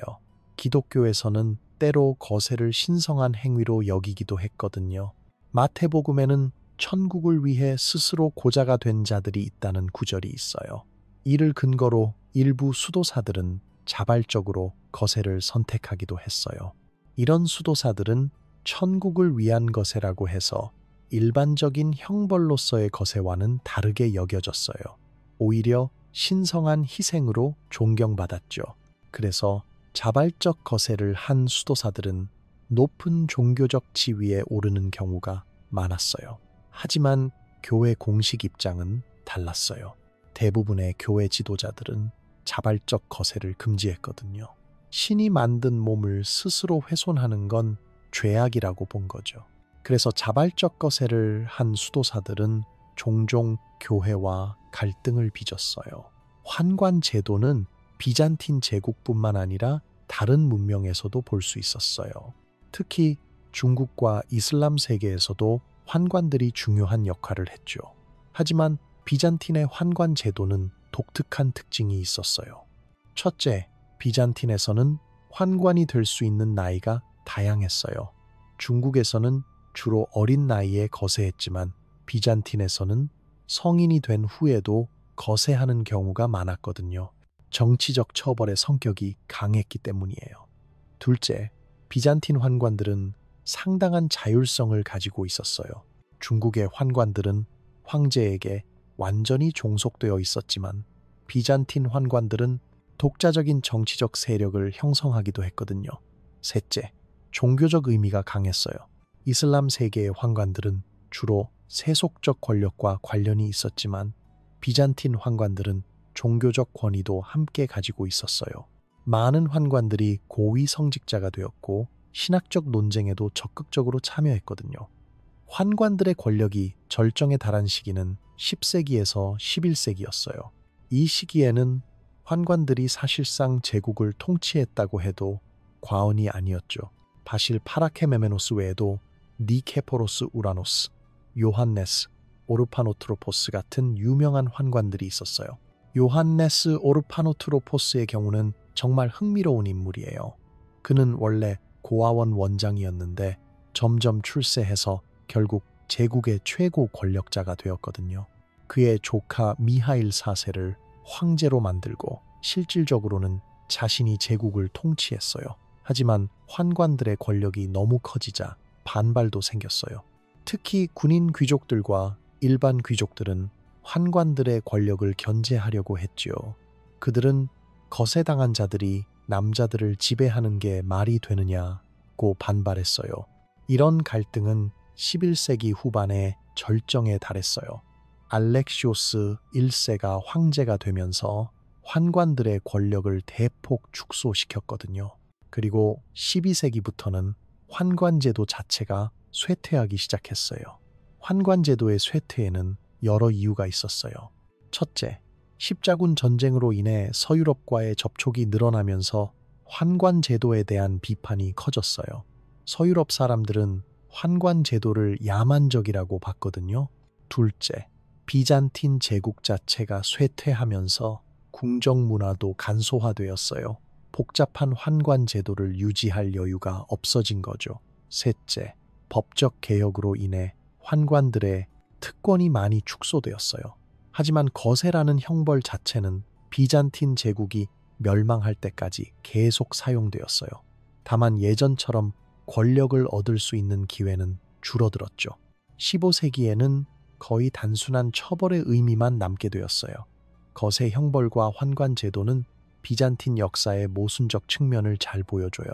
기독교에서는 때로 거세를 신성한 행위로 여기기도 했거든요. 마태복음에는 천국을 위해 스스로 고자가 된 자들이 있다는 구절이 있어요. 이를 근거로 일부 수도사들은 자발적으로 거세를 선택하기도 했어요. 이런 수도사들은 천국을 위한 거세라고 해서 일반적인 형벌로서의 거세와는 다르게 여겨졌어요. 오히려 신성한 희생으로 존경받았죠. 그래서 자발적 거세를 한 수도사들은 높은 종교적 지위에 오르는 경우가 많았어요. 하지만 교회 공식 입장은 달랐어요. 대부분의 교회 지도자들은 자발적 거세를 금지했거든요. 신이 만든 몸을 스스로 훼손하는 건 죄악이라고 본 거죠. 그래서 자발적 거세를 한 수도사들은 종종 교회와 갈등을 빚었어요. 환관 제도는 비잔틴 제국뿐만 아니라 다른 문명에서도 볼 수 있었어요. 특히 중국과 이슬람 세계에서도 환관들이 중요한 역할을 했죠. 하지만 비잔틴의 환관 제도는 독특한 특징이 있었어요. 첫째, 비잔틴에서는 환관이 될 수 있는 나이가 다양했어요. 중국에서는 주로 어린 나이에 거세했지만 비잔틴에서는 성인이 된 후에도 거세하는 경우가 많았거든요. 정치적 처벌의 성격이 강했기 때문이에요. 둘째, 비잔틴 환관들은 상당한 자율성을 가지고 있었어요. 중국의 환관들은 황제에게 완전히 종속되어 있었지만 비잔틴 환관들은 독자적인 정치적 세력을 형성하기도 했거든요. 셋째, 종교적 의미가 강했어요. 이슬람 세계의 환관들은 주로 세속적 권력과 관련이 있었지만 비잔틴 환관들은 종교적 권위도 함께 가지고 있었어요. 많은 환관들이 고위 성직자가 되었고 신학적 논쟁에도 적극적으로 참여했거든요. 환관들의 권력이 절정에 달한 시기는 10세기에서 11세기였어요. 이 시기에는 환관들이 사실상 제국을 통치했다고 해도 과언이 아니었죠. 바실 파라케메메노스 외에도 니케포로스 우라노스, 요한네스, 오르파노트로포스 같은 유명한 환관들이 있었어요. 요한네스 오르파노트로포스의 경우는 정말 흥미로운 인물이에요. 그는 원래 고아원 원장이었는데 점점 출세해서 결국 제국의 최고 권력자가 되었거든요. 그의 조카 미하일 4세를 황제로 만들고 실질적으로는 자신이 제국을 통치했어요. 하지만 환관들의 권력이 너무 커지자 반발도 생겼어요. 특히 군인 귀족들과 일반 귀족들은 환관들의 권력을 견제하려고 했지요. 그들은 거세당한 자들이 남자들을 지배하는 게 말이 되느냐고 반발했어요. 이런 갈등은 11세기 후반에 절정에 달했어요. 알렉시오스 1세가 황제가 되면서 환관들의 권력을 대폭 축소시켰거든요. 그리고 12세기부터는 환관제도 자체가 쇠퇴하기 시작했어요. 환관제도의 쇠퇴에는 여러 이유가 있었어요. 첫째, 십자군 전쟁으로 인해 서유럽과의 접촉이 늘어나면서 환관제도에 대한 비판이 커졌어요. 서유럽 사람들은 환관제도를 야만적이라고 봤거든요. 둘째, 비잔틴 제국 자체가 쇠퇴하면서 궁정문화도 간소화되었어요. 복잡한 환관제도를 유지할 여유가 없어진 거죠. 셋째, 법적 개혁으로 인해 환관들의 특권이 많이 축소되었어요. 하지만 거세라는 형벌 자체는 비잔틴 제국이 멸망할 때까지 계속 사용되었어요. 다만 예전처럼 권력을 얻을 수 있는 기회는 줄어들었죠. 15세기에는 거의 단순한 처벌의 의미만 남게 되었어요. 거세 형벌과 환관 제도는 비잔틴 역사의 모순적 측면을 잘 보여줘요.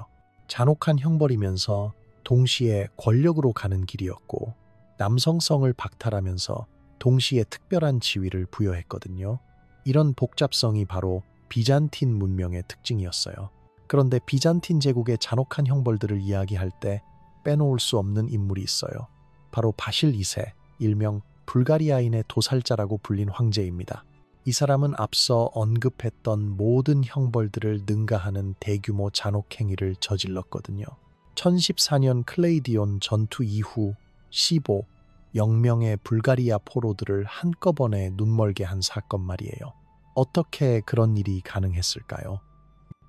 잔혹한 형벌이면서 동시에 권력으로 가는 길이었고 남성성을 박탈하면서 동시에 특별한 지위를 부여했거든요. 이런 복잡성이 바로 비잔틴 문명의 특징이었어요. 그런데 비잔틴 제국의 잔혹한 형벌들을 이야기할 때 빼놓을 수 없는 인물이 있어요. 바로 바실 2세, 일명 불가리아인의 도살자라고 불린 황제입니다. 이 사람은 앞서 언급했던 모든 형벌들을 능가하는 대규모 잔혹 행위를 저질렀거든요. 1014년 클레이디온 전투 이후 0명의 불가리아 포로들을 한꺼번에 눈멀게 한 사건 말이에요. 어떻게 그런 일이 가능했을까요?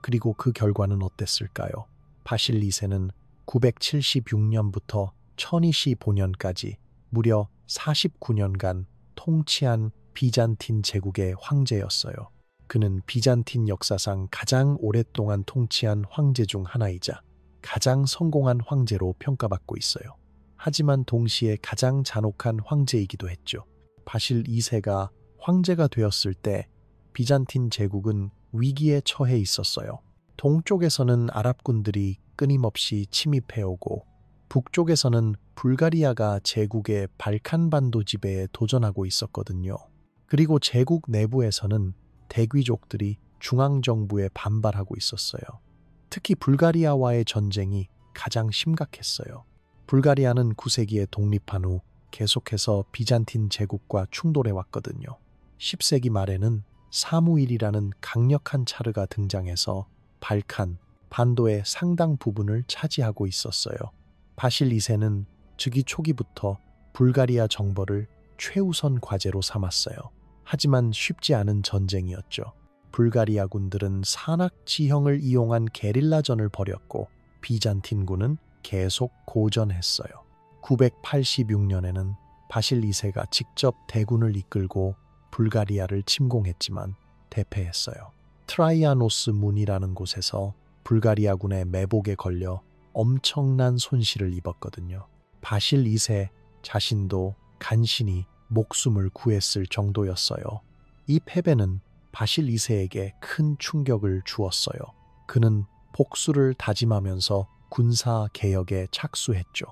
그리고 그 결과는 어땠을까요? 바실 2세는 976년부터 1025년까지 무려 49년간 통치한 비잔틴 제국의 황제였어요. 그는 비잔틴 역사상 가장 오랫동안 통치한 황제 중 하나이자 가장 성공한 황제로 평가받고 있어요. 하지만 동시에 가장 잔혹한 황제이기도 했죠. 바실 2세가 황제가 되었을 때 비잔틴 제국은 위기에 처해 있었어요. 동쪽에서는 아랍군들이 끊임없이 침입해오고 북쪽에서는 불가리아가 제국의 발칸반도 지배에 도전하고 있었거든요. 그리고 제국 내부에서는 대귀족들이 중앙정부에 반발하고 있었어요. 특히 불가리아와의 전쟁이 가장 심각했어요. 불가리아는 9세기에 독립한 후 계속해서 비잔틴 제국과 충돌해 왔거든요. 10세기 말에는 사무일이라는 강력한 차르가 등장해서 발칸, 반도의 상당 부분을 차지하고 있었어요. 바실 2세는 즉위 초기부터 불가리아 정벌을 최우선 과제로 삼았어요. 하지만 쉽지 않은 전쟁이었죠. 불가리아군들은 산악지형을 이용한 게릴라전을 벌였고 비잔틴군은 계속 고전했어요. 986년에는 바실 2세가 직접 대군을 이끌고 불가리아를 침공했지만 대패했어요. 트라이아노스 문이라는 곳에서 불가리아군의 매복에 걸려 엄청난 손실을 입었거든요. 바실 2세 자신도 간신히 목숨을 구했을 정도였어요. 이 패배는 바실 2세에게 큰 충격을 주었어요. 그는 복수를 다짐하면서 군사 개혁에 착수했죠.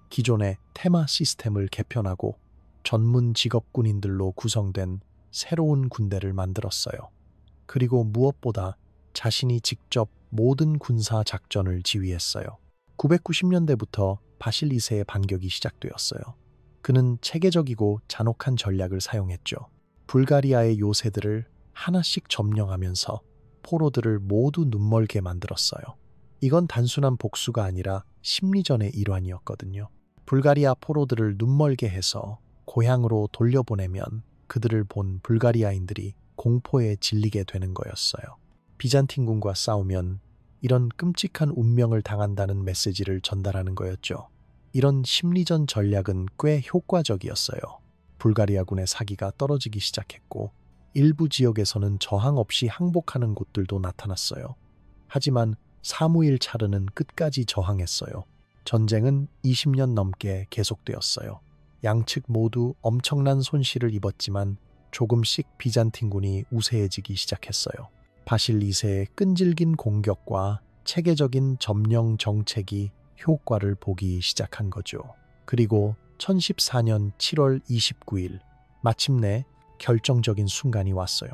기존의 테마 시스템을 개편하고 전문 직업 군인들로 구성된 새로운 군대를 만들었어요. 그리고 무엇보다 자신이 직접 모든 군사 작전을 지휘했어요. 990년대부터 바실 2세의 반격이 시작되었어요. 그는 체계적이고 잔혹한 전략을 사용했죠. 불가리아의 요새들을 하나씩 점령하면서 포로들을 모두 눈멀게 만들었어요. 이건 단순한 복수가 아니라 심리전의 일환이었거든요. 불가리아 포로들을 눈멀게 해서 고향으로 돌려보내면 그들을 본 불가리아인들이 공포에 질리게 되는 거였어요. 비잔틴군과 싸우면 이런 끔찍한 운명을 당한다는 메시지를 전달하는 거였죠. 이런 심리전 전략은 꽤 효과적이었어요. 불가리아군의 사기가 떨어지기 시작했고 일부 지역에서는 저항 없이 항복하는 곳들도 나타났어요. 하지만 사무일 차르는 끝까지 저항했어요. 전쟁은 20년 넘게 계속되었어요. 양측 모두 엄청난 손실을 입었지만 조금씩 비잔틴군이 우세해지기 시작했어요. 바실 2세의 끈질긴 공격과 체계적인 점령 정책이 효과를 보기 시작한 거죠. 그리고 1014년 7월 29일 마침내 결정적인 순간이 왔어요.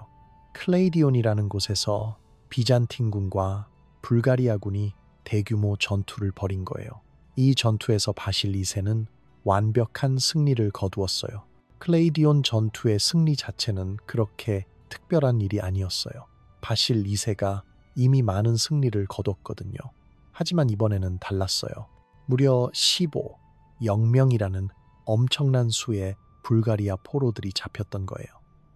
클레이디온이라는 곳에서 비잔틴군과 불가리아군이 대규모 전투를 벌인 거예요. 이 전투에서 바실 2세는 완벽한 승리를 거두었어요. 클레이디온 전투의 승리 자체는 그렇게 특별한 일이 아니었어요. 바실 2세가 이미 많은 승리를 거뒀거든요. 하지만 이번에는 달랐어요. 무려 0명이라는 엄청난 수의 불가리아 포로들이 잡혔던 거예요.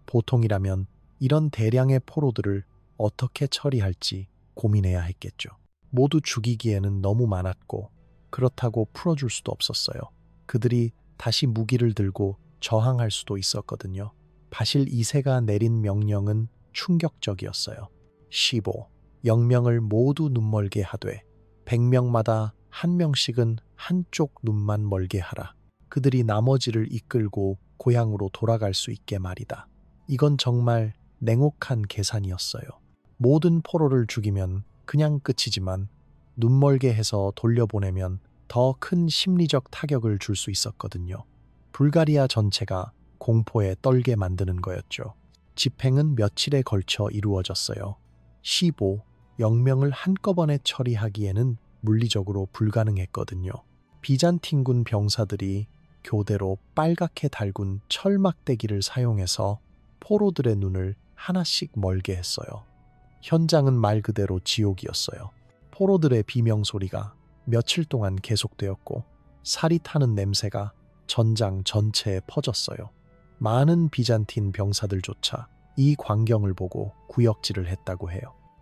보통이라면 이런 대량의 포로들을 어떻게 처리할지 고민해야 했겠죠. 모두 죽이기에는 너무 많았고 그렇다고 풀어줄 수도 없었어요. 그들이 다시 무기를 들고 저항할 수도 있었거든요. 바실 2세가 내린 명령은 충격적이었어요. 0명을 모두 눈멀게 하되 100명마다 한 명씩은 한쪽 눈만 멀게 하라. 그들이 나머지를 이끌고 고향으로 돌아갈 수 있게 말이다. 이건 정말 냉혹한 계산이었어요. 모든 포로를 죽이면 그냥 끝이지만 눈멀게 해서 돌려보내면 더 큰 심리적 타격을 줄 수 있었거든요. 불가리아 전체가 공포에 떨게 만드는 거였죠. 집행은 며칠에 걸쳐 이루어졌어요. 0명을 한꺼번에 처리하기에는 물리적으로 불가능했거든요. 비잔틴군 병사들이 교대로 빨갛게 달군 철막대기를 사용해서 포로들의 눈을 하나씩 멀게 했어요. 현장은 말 그대로 지옥이었어요. 포로들의 비명소리가 며칠 동안 계속되었고 살이 타는 냄새가 전장 전체에 퍼졌어요. 많은 비잔틴 병사들조차 이 광경을 보고 구역질을 했다고 해요.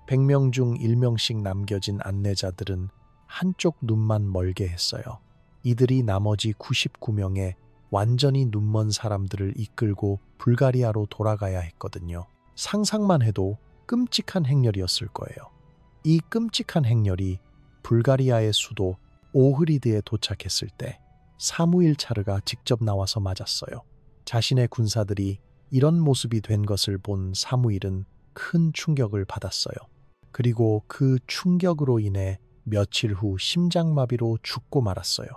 100명 중 1명씩 남겨진 안내자들은 한쪽 눈만 멀게 했어요. 이들이 나머지 99명의 완전히 눈먼 사람들을 이끌고 불가리아로 돌아가야 했거든요. 상상만 해도 끔찍한 행렬이었을 거예요. 이 끔찍한 행렬이 불가리아의 수도 오흐리드에 도착했을 때 사무일 차르가 직접 나와서 맞았어요. 자신의 군사들이 이런 모습이 된 것을 본 사무일은 큰 충격을 받았어요. 그리고 그 충격으로 인해 며칠 후 심장마비로 죽고 말았어요.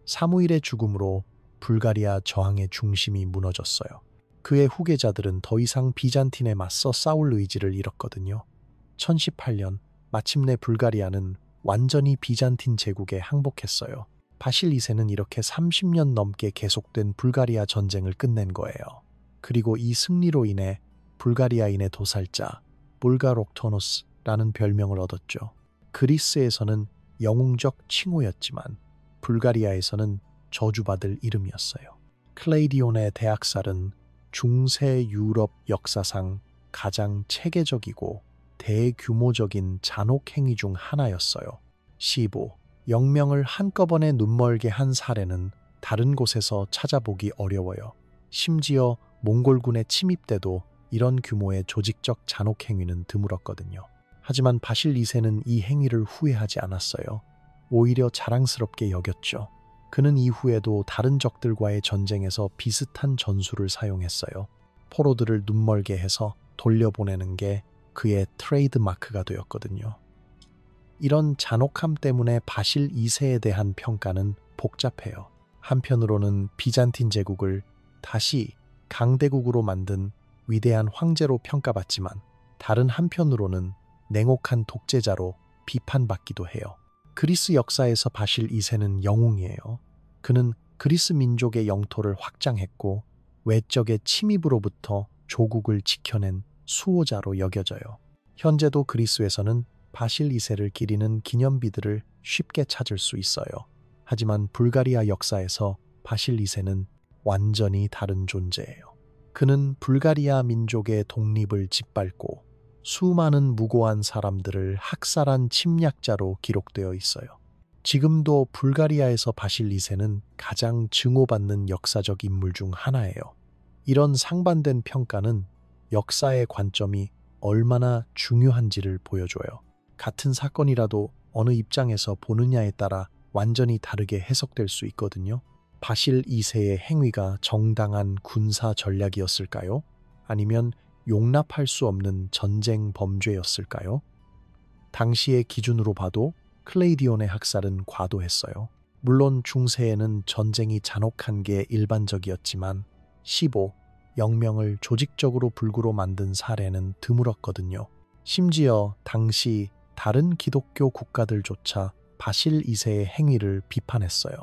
사무일의 죽음으로 불가리아 저항의 중심이 무너졌어요. 그의 후계자들은 더 이상 비잔틴에 맞서 싸울 의지를 잃었거든요. 1018년 마침내 불가리아는 완전히 비잔틴 제국에 항복했어요. 바실 2세는 이렇게 30년 넘게 계속된 불가리아 전쟁을 끝낸 거예요. 그리고 이 승리로 인해 불가리아인의 도살자 불가록토노스라는 별명을 얻었죠. 그리스에서는 영웅적 칭호였지만 불가리아에서는 저주받을 이름이었어요. 클레이디온의 대학살은 중세 유럽 역사상 가장 체계적이고 대규모적인 잔혹 행위 중 하나였어요. 15. 영명을 한꺼번에 눈멀게 한 사례는 다른 곳에서 찾아보기 어려워요. 심지어 몽골군의 침입 때도 이런 규모의 조직적 잔혹 행위는 드물었거든요. 하지만 바실 2세는 이 행위를 후회하지 않았어요. 오히려 자랑스럽게 여겼죠. 그는 이후에도 다른 적들과의 전쟁에서 비슷한 전술을 사용했어요. 포로들을 눈멀게 해서 돌려보내는 게 그의 트레이드 마크가 되었거든요. 이런 잔혹함 때문에 바실 2세에 대한 평가는 복잡해요. 한편으로는 비잔틴 제국을 다시 강대국으로 만든 위대한 황제로 평가받지만 다른 한편으로는 냉혹한 독재자로 비판받기도 해요. 그리스 역사에서 바실 2세는 영웅이에요. 그는 그리스 민족의 영토를 확장했고 외적의 침입으로부터 조국을 지켜낸 수호자로 여겨져요. 현재도 그리스에서는 바실 2세를 기리는 기념비들을 쉽게 찾을 수 있어요. 하지만 불가리아 역사에서 바실 2세는 완전히 다른 존재예요. 그는 불가리아 민족의 독립을 짓밟고 수많은 무고한 사람들을 학살한 침략자로 기록되어 있어요. 지금도 불가리아에서 바실 2세는 가장 증오받는 역사적 인물 중 하나예요. 이런 상반된 평가는 역사의 관점이 얼마나 중요한지를 보여줘요. 같은 사건이라도 어느 입장에서 보느냐에 따라 완전히 다르게 해석될 수 있거든요. 바실 2세의 행위가 정당한 군사 전략이었을까요? 아니면 용납할 수 없는 전쟁 범죄였을까요? 당시의 기준으로 봐도 클레이디온의 학살은 과도했어요. 물론 중세에는 전쟁이 잔혹한 게 일반적이었지만 15. 영명을 조직적으로 불구로 만든 사례는 드물었거든요. 심지어 당시 다른 기독교 국가들조차 바실 2세의 행위를 비판했어요.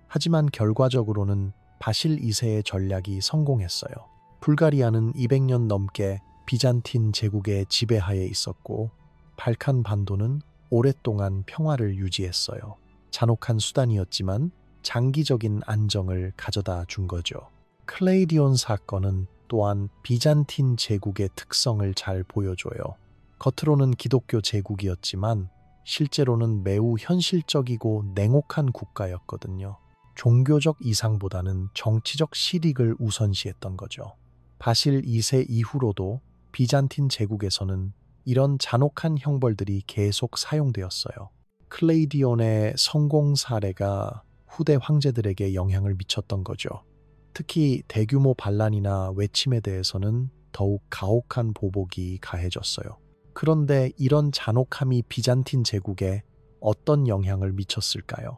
하지만 결과적으로는 바실 2세의 전략이 성공했어요. 불가리아는 200년 넘게 비잔틴 제국의 지배하에 있었고 발칸 반도는 오랫동안 평화를 유지했어요. 잔혹한 수단이었지만 장기적인 안정을 가져다 준 거죠. 클레이디온 사건은 또한 비잔틴 제국의 특성을 잘 보여줘요. 겉으로는 기독교 제국이었지만 실제로는 매우 현실적이고 냉혹한 국가였거든요. 종교적 이상보다는 정치적 실익을 우선시했던 거죠. 바실 2세 이후로도 비잔틴 제국에서는 이런 잔혹한 형벌들이 계속 사용되었어요. 클레이디온의 성공 사례가 후대 황제들에게 영향을 미쳤던 거죠. 특히 대규모 반란이나 외침에 대해서는 더욱 가혹한 보복이 가해졌어요. 그런데 이런 잔혹함이 비잔틴 제국에 어떤 영향을 미쳤을까요?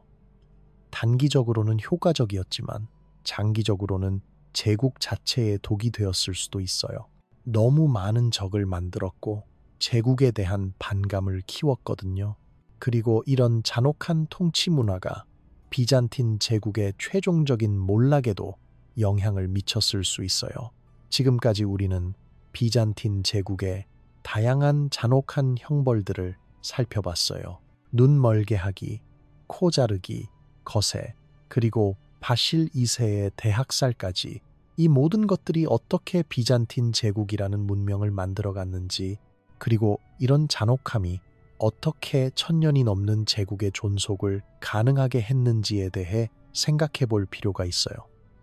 단기적으로는 효과적이었지만 장기적으로는 제국 자체에 독이 되었을 수도 있어요. 너무 많은 적을 만들었고 제국에 대한 반감을 키웠거든요. 그리고 이런 잔혹한 통치 문화가 비잔틴 제국의 최종적인 몰락에도 영향을 미쳤을 수 있어요. 지금까지 우리는 비잔틴 제국의 다양한 잔혹한 형벌들을 살펴봤어요. 눈 멀게 하기, 코 자르기, 거세, 그리고 바실 2세의 대학살까지 이 모든 것들이 어떻게 비잔틴 제국이라는 문명을 만들어갔는지, 그리고 이런 잔혹함이 어떻게 1000년이 넘는 제국의 존속을 가능하게 했는지에 대해 생각해 볼 필요가 있어요.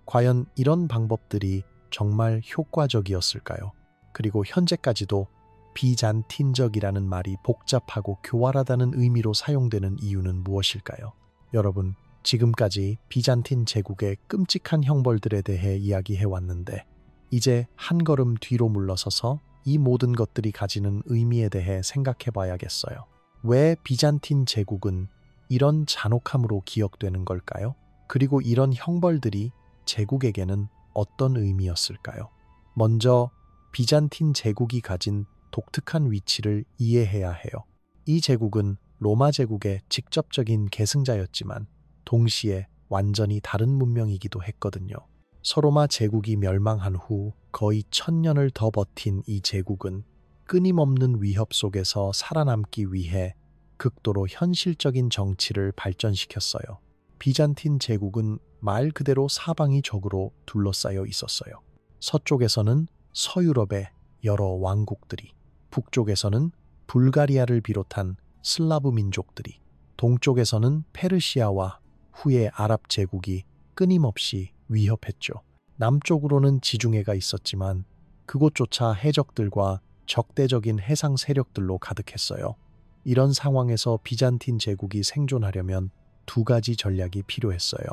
과연 이런 방법들이 정말 효과적이었을까요? 그리고 현재까지도 비잔틴적이라는 말이 복잡하고 교활하다는 의미로 사용되는 이유는 무엇일까요? 여러분, 지금까지 비잔틴 제국의 끔찍한 형벌들에 대해 이야기해 왔는데 이제 한 걸음 뒤로 물러서서 이 모든 것들이 가지는 의미에 대해 생각해 봐야겠어요. 왜 비잔틴 제국은 이런 잔혹함으로 기억되는 걸까요? 그리고 이런 형벌들이 제국에게는 어떤 의미였을까요? 먼저 비잔틴 제국이 가진 독특한 위치를 이해해야 해요. 이 제국은 로마 제국의 직접적인 계승자였지만 동시에 완전히 다른 문명이기도 했거든요. 서로마 제국이 멸망한 후 거의 1000년을 더 버틴 이 제국은 끊임없는 위협 속에서 살아남기 위해 극도로 현실적인 정치를 발전시켰어요. 비잔틴 제국은 말 그대로 사방이 적으로 둘러싸여 있었어요. 서쪽에서는 서유럽의 여러 왕국들이, 북쪽에서는 불가리아를 비롯한 슬라브 민족들이, 동쪽에서는 페르시아와 후에 아랍 제국이 끊임없이 위협했죠. 남쪽으로는 지중해가 있었지만 그곳조차 해적들과 적대적인 해상 세력들로 가득했어요. 이런 상황에서 비잔틴 제국이 생존하려면 두 가지 전략이 필요했어요.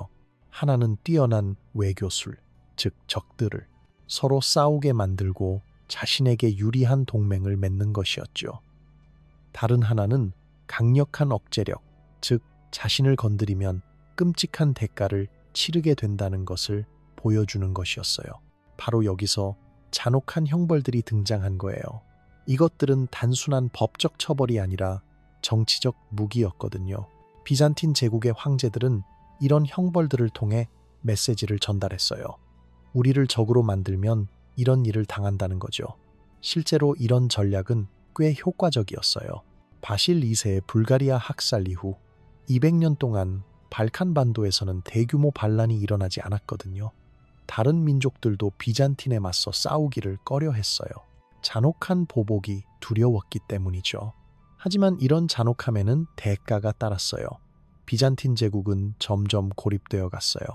하나는 뛰어난 외교술, 즉 적들을 서로 싸우게 만들고 자신에게 유리한 동맹을 맺는 것이었죠. 다른 하나는 강력한 억제력, 즉 자신을 건드리면 끔찍한 대가를 치르게 된다는 것을 보여주는 것이었어요. 바로 여기서 잔혹한 형벌들이 등장한 거예요. 이것들은 단순한 법적 처벌이 아니라 정치적 무기였거든요. 비잔틴 제국의 황제들은 이런 형벌들을 통해 메시지를 전달했어요. 우리를 적으로 만들면 이런 일을 당한다는 거죠. 실제로 이런 전략은 꽤 효과적이었어요. 바실 2세의 불가리아 학살 이후 200년 동안 발칸 반도에서는 대규모 반란이 일어나지 않았거든요. 다른 민족들도 비잔틴에 맞서 싸우기를 꺼려했어요. 잔혹한 보복이 두려웠기 때문이죠. 하지만 이런 잔혹함에는 대가가 따랐어요. 비잔틴 제국은 점점 고립되어 갔어요.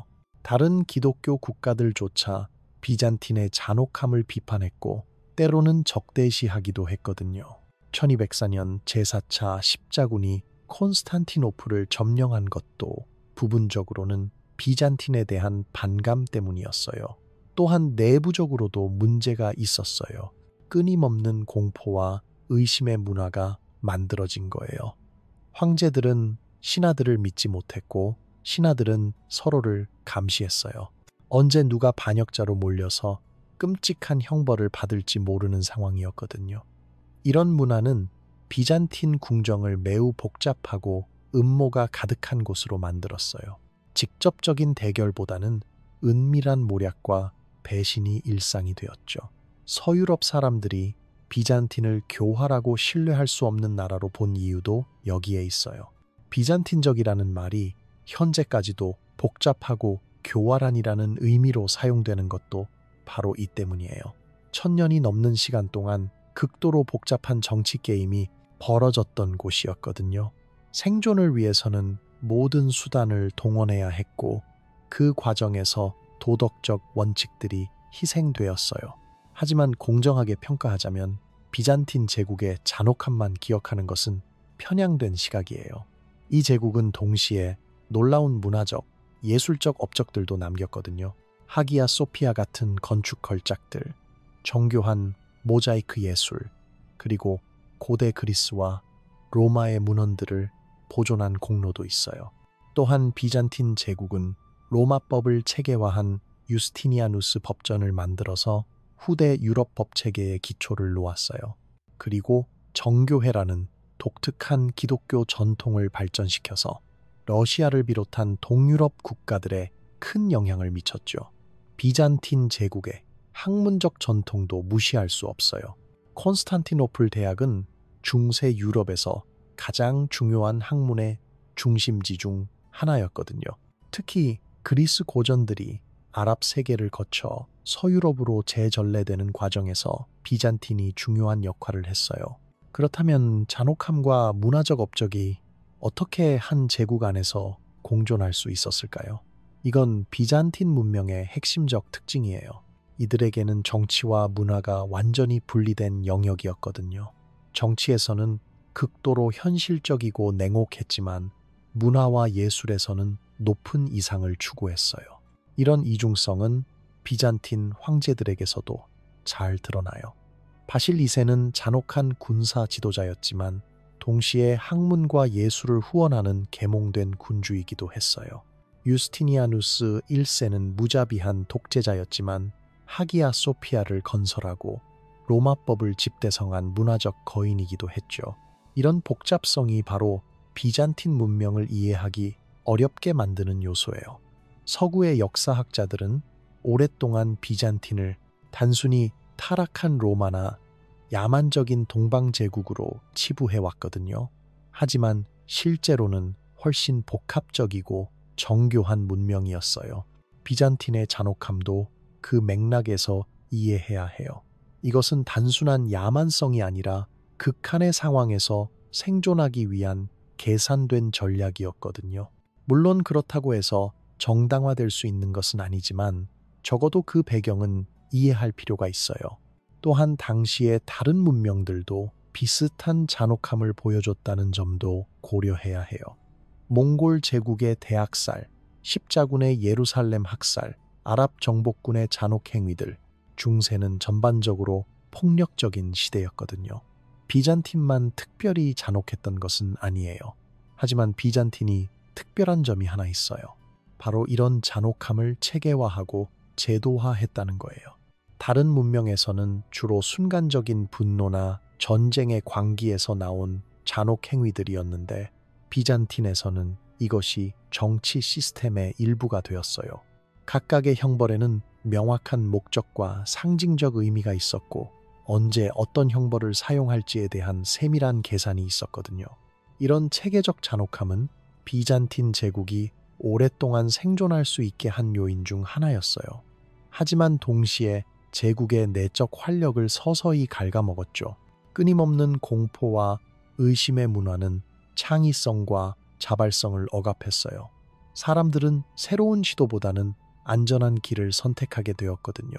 다른 기독교 국가들조차 비잔틴의 잔혹함을 비판했고 때로는 적대시하기도 했거든요. 1204년 제4차 십자군이 콘스탄티노플을 점령한 것도 부분적으로는 비잔틴에 대한 반감 때문이었어요. 또한 내부적으로도 문제가 있었어요. 끊임없는 공포와 의심의 문화가 만들어진 거예요. 황제들은 신하들을 믿지 못했고 신하들은 서로를 감시했어요. 언제 누가 반역자로 몰려서 끔찍한 형벌을 받을지 모르는 상황이었거든요. 이런 문화는 비잔틴 궁정을 매우 복잡하고 음모가 가득한 곳으로 만들었어요. 직접적인 대결보다는 은밀한 모략과 배신이 일상이 되었죠. 서유럽 사람들이 비잔틴을 교활하고 신뢰할 수 없는 나라로 본 이유도 여기에 있어요. 비잔틴적이라는 말이 현재까지도 복잡하고 교활한이라는 의미로 사용되는 것도 바로 이 때문이에요. 1000년이 넘는 시간 동안 극도로 복잡한 정치 게임이 벌어졌던 곳이었거든요. 생존을 위해서는 모든 수단을 동원해야 했고 그 과정에서 도덕적 원칙들이 희생되었어요. 하지만 공정하게 평가하자면 비잔틴 제국의 잔혹함만 기억하는 것은 편향된 시각이에요. 이 제국은 동시에 놀라운 문화적, 예술적 업적들도 남겼거든요. 하기야 소피아 같은 건축 걸작들, 정교한 모자이크 예술, 그리고 고대 그리스와 로마의 문헌들을 보존한 공로도 있어요. 또한 비잔틴 제국은 로마법을 체계화한 유스티니아누스 법전을 만들어서 후대 유럽 법 체계의 기초를 놓았어요. 그리고 정교회라는 독특한 기독교 전통을 발전시켜서 러시아를 비롯한 동유럽 국가들에 큰 영향을 미쳤죠. 비잔틴 제국의 학문적 전통도 무시할 수 없어요. 콘스탄티노플 대학은 중세 유럽에서 가장 중요한 학문의 중심지 중 하나였거든요. 특히 그리스 고전들이 아랍 세계를 거쳐 서유럽으로 재전래되는 과정에서 비잔틴이 중요한 역할을 했어요. 그렇다면 잔혹함과 문화적 업적이 어떻게 한 제국 안에서 공존할 수 있었을까요? 이건 비잔틴 문명의 핵심적 특징이에요. 이들에게는 정치와 문화가 완전히 분리된 영역이었거든요. 정치에서는 극도로 현실적이고 냉혹했지만 문화와 예술에서는 높은 이상을 추구했어요. 이런 이중성은 비잔틴 황제들에게서도 잘 드러나요. 바실 2세는 잔혹한 군사 지도자였지만 동시에 학문과 예술을 후원하는 계몽된 군주이기도 했어요. 유스티니아누스 1세는 무자비한 독재자였지만 하기야 소피아를 건설하고 로마법을 집대성한 문화적 거인이기도 했죠. 이런 복잡성이 바로 비잔틴 문명을 이해하기 어렵게 만드는 요소예요. 서구의 역사학자들은 오랫동안 비잔틴을 단순히 타락한 로마나 야만적인 동방제국으로 치부해왔거든요. 하지만 실제로는 훨씬 복합적이고 정교한 문명이었어요. 비잔틴의 잔혹함도 그 맥락에서 이해해야 해요. 이것은 단순한 야만성이 아니라 극한의 상황에서 생존하기 위한 계산된 전략이었거든요. 물론 그렇다고 해서 정당화될 수 있는 것은 아니지만 적어도 그 배경은 이해할 필요가 있어요. 또한 당시의 다른 문명들도 비슷한 잔혹함을 보여줬다는 점도 고려해야 해요. 몽골 제국의 대학살, 십자군의 예루살렘 학살, 아랍 정복군의 잔혹 행위들, 중세는 전반적으로 폭력적인 시대였거든요. 비잔틴만 특별히 잔혹했던 것은 아니에요. 하지만 비잔틴이 특별한 점이 하나 있어요. 바로 이런 잔혹함을 체계화하고 제도화했다는 거예요. 다른 문명에서는 주로 순간적인 분노나 전쟁의 광기에서 나온 잔혹 행위들이었는데 비잔틴에서는 이것이 정치 시스템의 일부가 되었어요. 각각의 형벌에는 명확한 목적과 상징적 의미가 있었고 언제 어떤 형벌을 사용할지에 대한 세밀한 계산이 있었거든요. 이런 체계적 잔혹함은 비잔틴 제국이 오랫동안 생존할 수 있게 한 요인 중 하나였어요. 하지만 동시에 제국의 내적 활력을 서서히 갉아먹었죠. 끊임없는 공포와 의심의 문화는 창의성과 자발성을 억압했어요. 사람들은 새로운 시도보다는 안전한 길을 선택하게 되었거든요.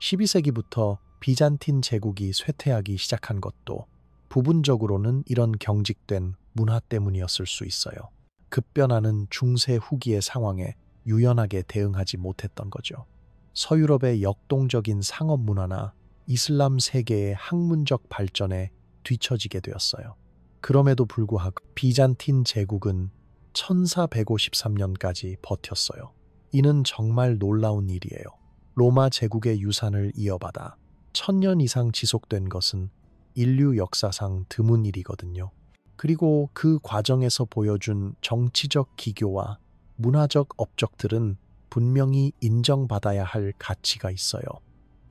12세기부터 비잔틴 제국이 쇠퇴하기 시작한 것도 부분적으로는 이런 경직된 문화 때문이었을 수 있어요. 급변하는 중세 후기의 상황에 유연하게 대응하지 못했던 거죠. 서유럽의 역동적인 상업 문화나 이슬람 세계의 학문적 발전에 뒤처지게 되었어요. 그럼에도 불구하고 비잔틴 제국은 1453년까지 버텼어요. 이는 정말 놀라운 일이에요. 로마 제국의 유산을 이어받아 1000년 이상 지속된 것은 인류 역사상 드문 일이거든요. 그리고 그 과정에서 보여준 정치적 기교와 문화적 업적들은 분명히 인정받아야 할 가치가 있어요.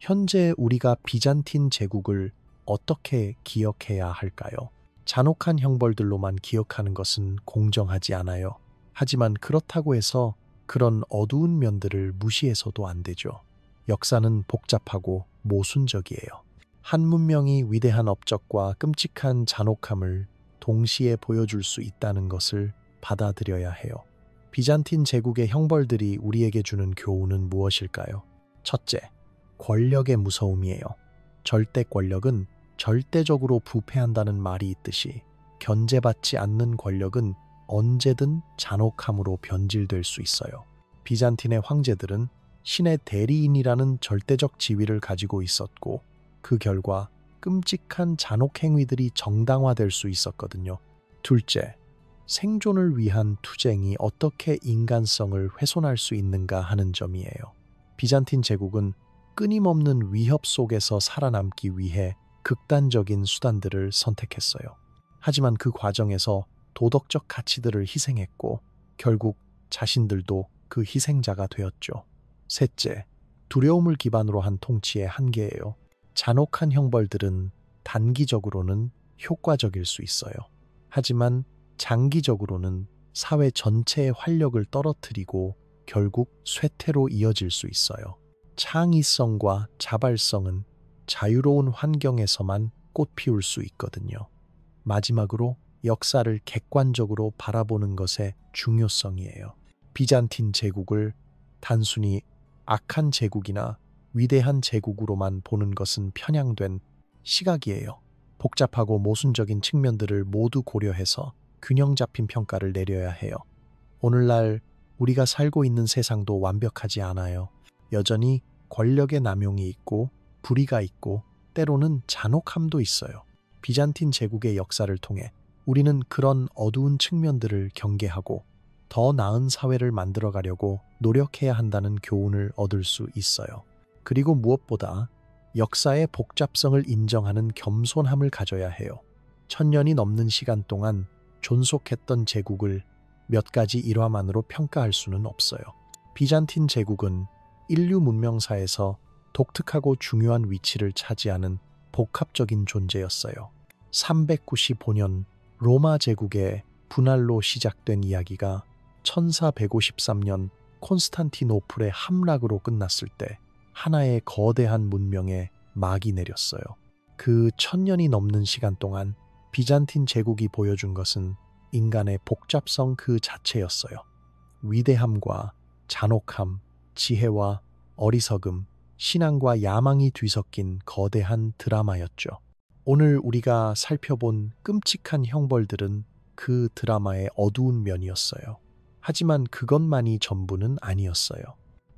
현재 우리가 비잔틴 제국을 어떻게 기억해야 할까요? 잔혹한 형벌들로만 기억하는 것은 공정하지 않아요. 하지만 그렇다고 해서 그런 어두운 면들을 무시해서도 안 되죠. 역사는 복잡하고 모순적이에요. 한 문명이 위대한 업적과 끔찍한 잔혹함을 동시에 보여줄 수 있다는 것을 받아들여야 해요. 비잔틴 제국의 형벌들이 우리에게 주는 교훈은 무엇일까요? 첫째, 권력의 무서움이에요. 절대 권력은 절대적으로 부패한다는 말이 있듯이 견제받지 않는 권력은 언제든 잔혹함으로 변질될 수 있어요. 비잔틴의 황제들은 신의 대리인이라는 절대적 지위를 가지고 있었고 그 결과 끔찍한 잔혹 행위들이 정당화될 수 있었거든요. 둘째, 생존을 위한 투쟁이 어떻게 인간성을 훼손할 수 있는가 하는 점이에요. 비잔틴 제국은 끊임없는 위협 속에서 살아남기 위해 극단적인 수단들을 선택했어요. 하지만 그 과정에서 도덕적 가치들을 희생했고 결국 자신들도 그 희생자가 되었죠. 셋째, 두려움을 기반으로 한 통치의 한계예요. 잔혹한 형벌들은 단기적으로는 효과적일 수 있어요. 하지만 장기적으로는 사회 전체의 활력을 떨어뜨리고 결국 쇠퇴로 이어질 수 있어요. 창의성과 자발성은 자유로운 환경에서만 꽃피울 수 있거든요. 마지막으로 역사를 객관적으로 바라보는 것의 중요성이에요. 비잔틴 제국을 단순히 악한 제국이나 위대한 제국으로만 보는 것은 편향된 시각이에요. 복잡하고 모순적인 측면들을 모두 고려해서 균형 잡힌 평가를 내려야 해요. 오늘날 우리가 살고 있는 세상도 완벽하지 않아요. 여전히 권력의 남용이 있고 불의가 있고 때로는 잔혹함도 있어요. 비잔틴 제국의 역사를 통해 우리는 그런 어두운 측면들을 경계하고 더 나은 사회를 만들어가려고 노력해야 한다는 교훈을 얻을 수 있어요. 그리고 무엇보다 역사의 복잡성을 인정하는 겸손함을 가져야 해요. 1000년이 넘는 시간 동안 존속했던 제국을 몇 가지 일화만으로 평가할 수는 없어요. 비잔틴 제국은 인류 문명사에서 독특하고 중요한 위치를 차지하는 복합적인 존재였어요. 395년 로마 제국의 분할로 시작된 이야기가 1453년 콘스탄티노플의 함락으로 끝났을 때 하나의 거대한 문명의 막이 내렸어요. 그 1000년이 넘는 시간 동안 비잔틴 제국이 보여준 것은 인간의 복잡성 그 자체였어요. 위대함과 잔혹함, 지혜와 어리석음, 신앙과 야망이 뒤섞인 거대한 드라마였죠. 오늘 우리가 살펴본 끔찍한 형벌들은 그 드라마의 어두운 면이었어요. 하지만 그것만이 전부는 아니었어요.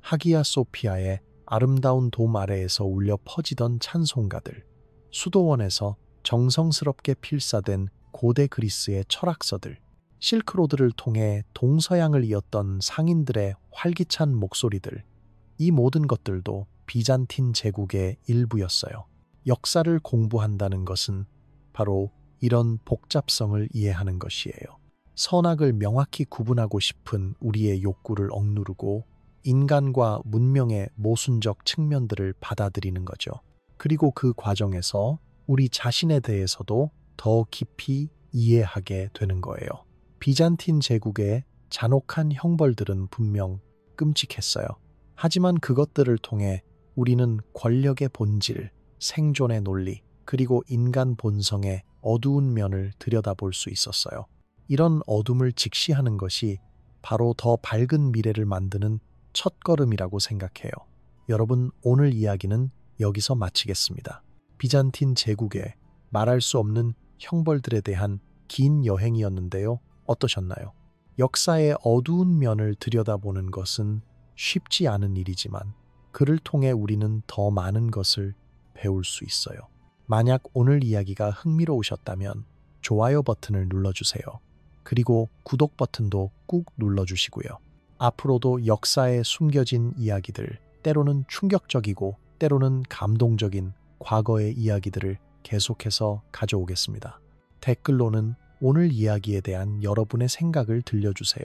하기야 소피아의 아름다운 돔 아래에서 울려 퍼지던 찬송가들, 수도원에서 정성스럽게 필사된 고대 그리스의 철학서들, 실크로드를 통해 동서양을 이었던 상인들의 활기찬 목소리들, 이 모든 것들도 비잔틴 제국의 일부였어요. 역사를 공부한다는 것은 바로 이런 복잡성을 이해하는 것이에요. 선악을 명확히 구분하고 싶은 우리의 욕구를 억누르고 인간과 문명의 모순적 측면들을 받아들이는 거죠. 그리고 그 과정에서 우리 자신에 대해서도 더 깊이 이해하게 되는 거예요. 비잔틴 제국의 잔혹한 형벌들은 분명 끔찍했어요. 하지만 그것들을 통해 우리는 권력의 본질, 생존의 논리, 그리고 인간 본성의 어두운 면을 들여다볼 수 있었어요. 이런 어둠을 직시하는 것이 바로 더 밝은 미래를 만드는 첫걸음이라고 생각해요. 여러분, 오늘 이야기는 여기서 마치겠습니다. 비잔틴 제국의 말할 수 없는 형벌들에 대한 긴 여행이었는데요. 어떠셨나요? 역사의 어두운 면을 들여다보는 것은 쉽지 않은 일이지만 그를 통해 우리는 더 많은 것을 배울 수 있어요. 만약 오늘 이야기가 흥미로우셨다면 좋아요 버튼을 눌러주세요. 그리고 구독 버튼도 꾹 눌러주시고요. 앞으로도 역사에 숨겨진 이야기들, 때로는 충격적이고 때로는 감동적인 과거의 이야기들을 계속해서 가져오겠습니다. 댓글로는 오늘 이야기에 대한 여러분의 생각을 들려주세요.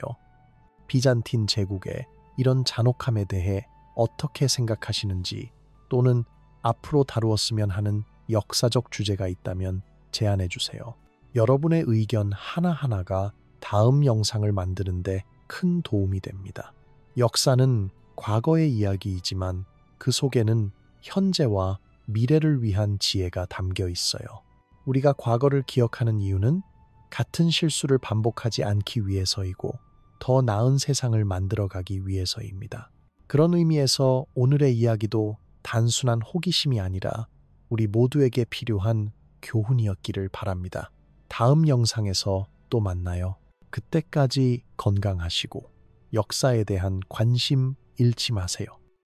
비잔틴 제국의 이런 잔혹함에 대해 어떻게 생각하시는지, 또는 앞으로 다루었으면 하는 역사적 주제가 있다면 제안해 주세요. 여러분의 의견 하나하나가 다음 영상을 만드는데 큰 도움이 됩니다. 역사는 과거의 이야기이지만 그 속에는 현재와 미래를 위한 지혜가 담겨 있어요. 우리가 과거를 기억하는 이유는 같은 실수를 반복하지 않기 위해서이고 더 나은 세상을 만들어가기 위해서입니다. 그런 의미에서 오늘의 이야기도 단순한 호기심이 아니라 우리 모두에게 필요한 교훈이었기를 바랍니다. 다음 영상에서 또 만나요. 그때까지 건강하시고 역사에 대한 관심 잃지 마세요.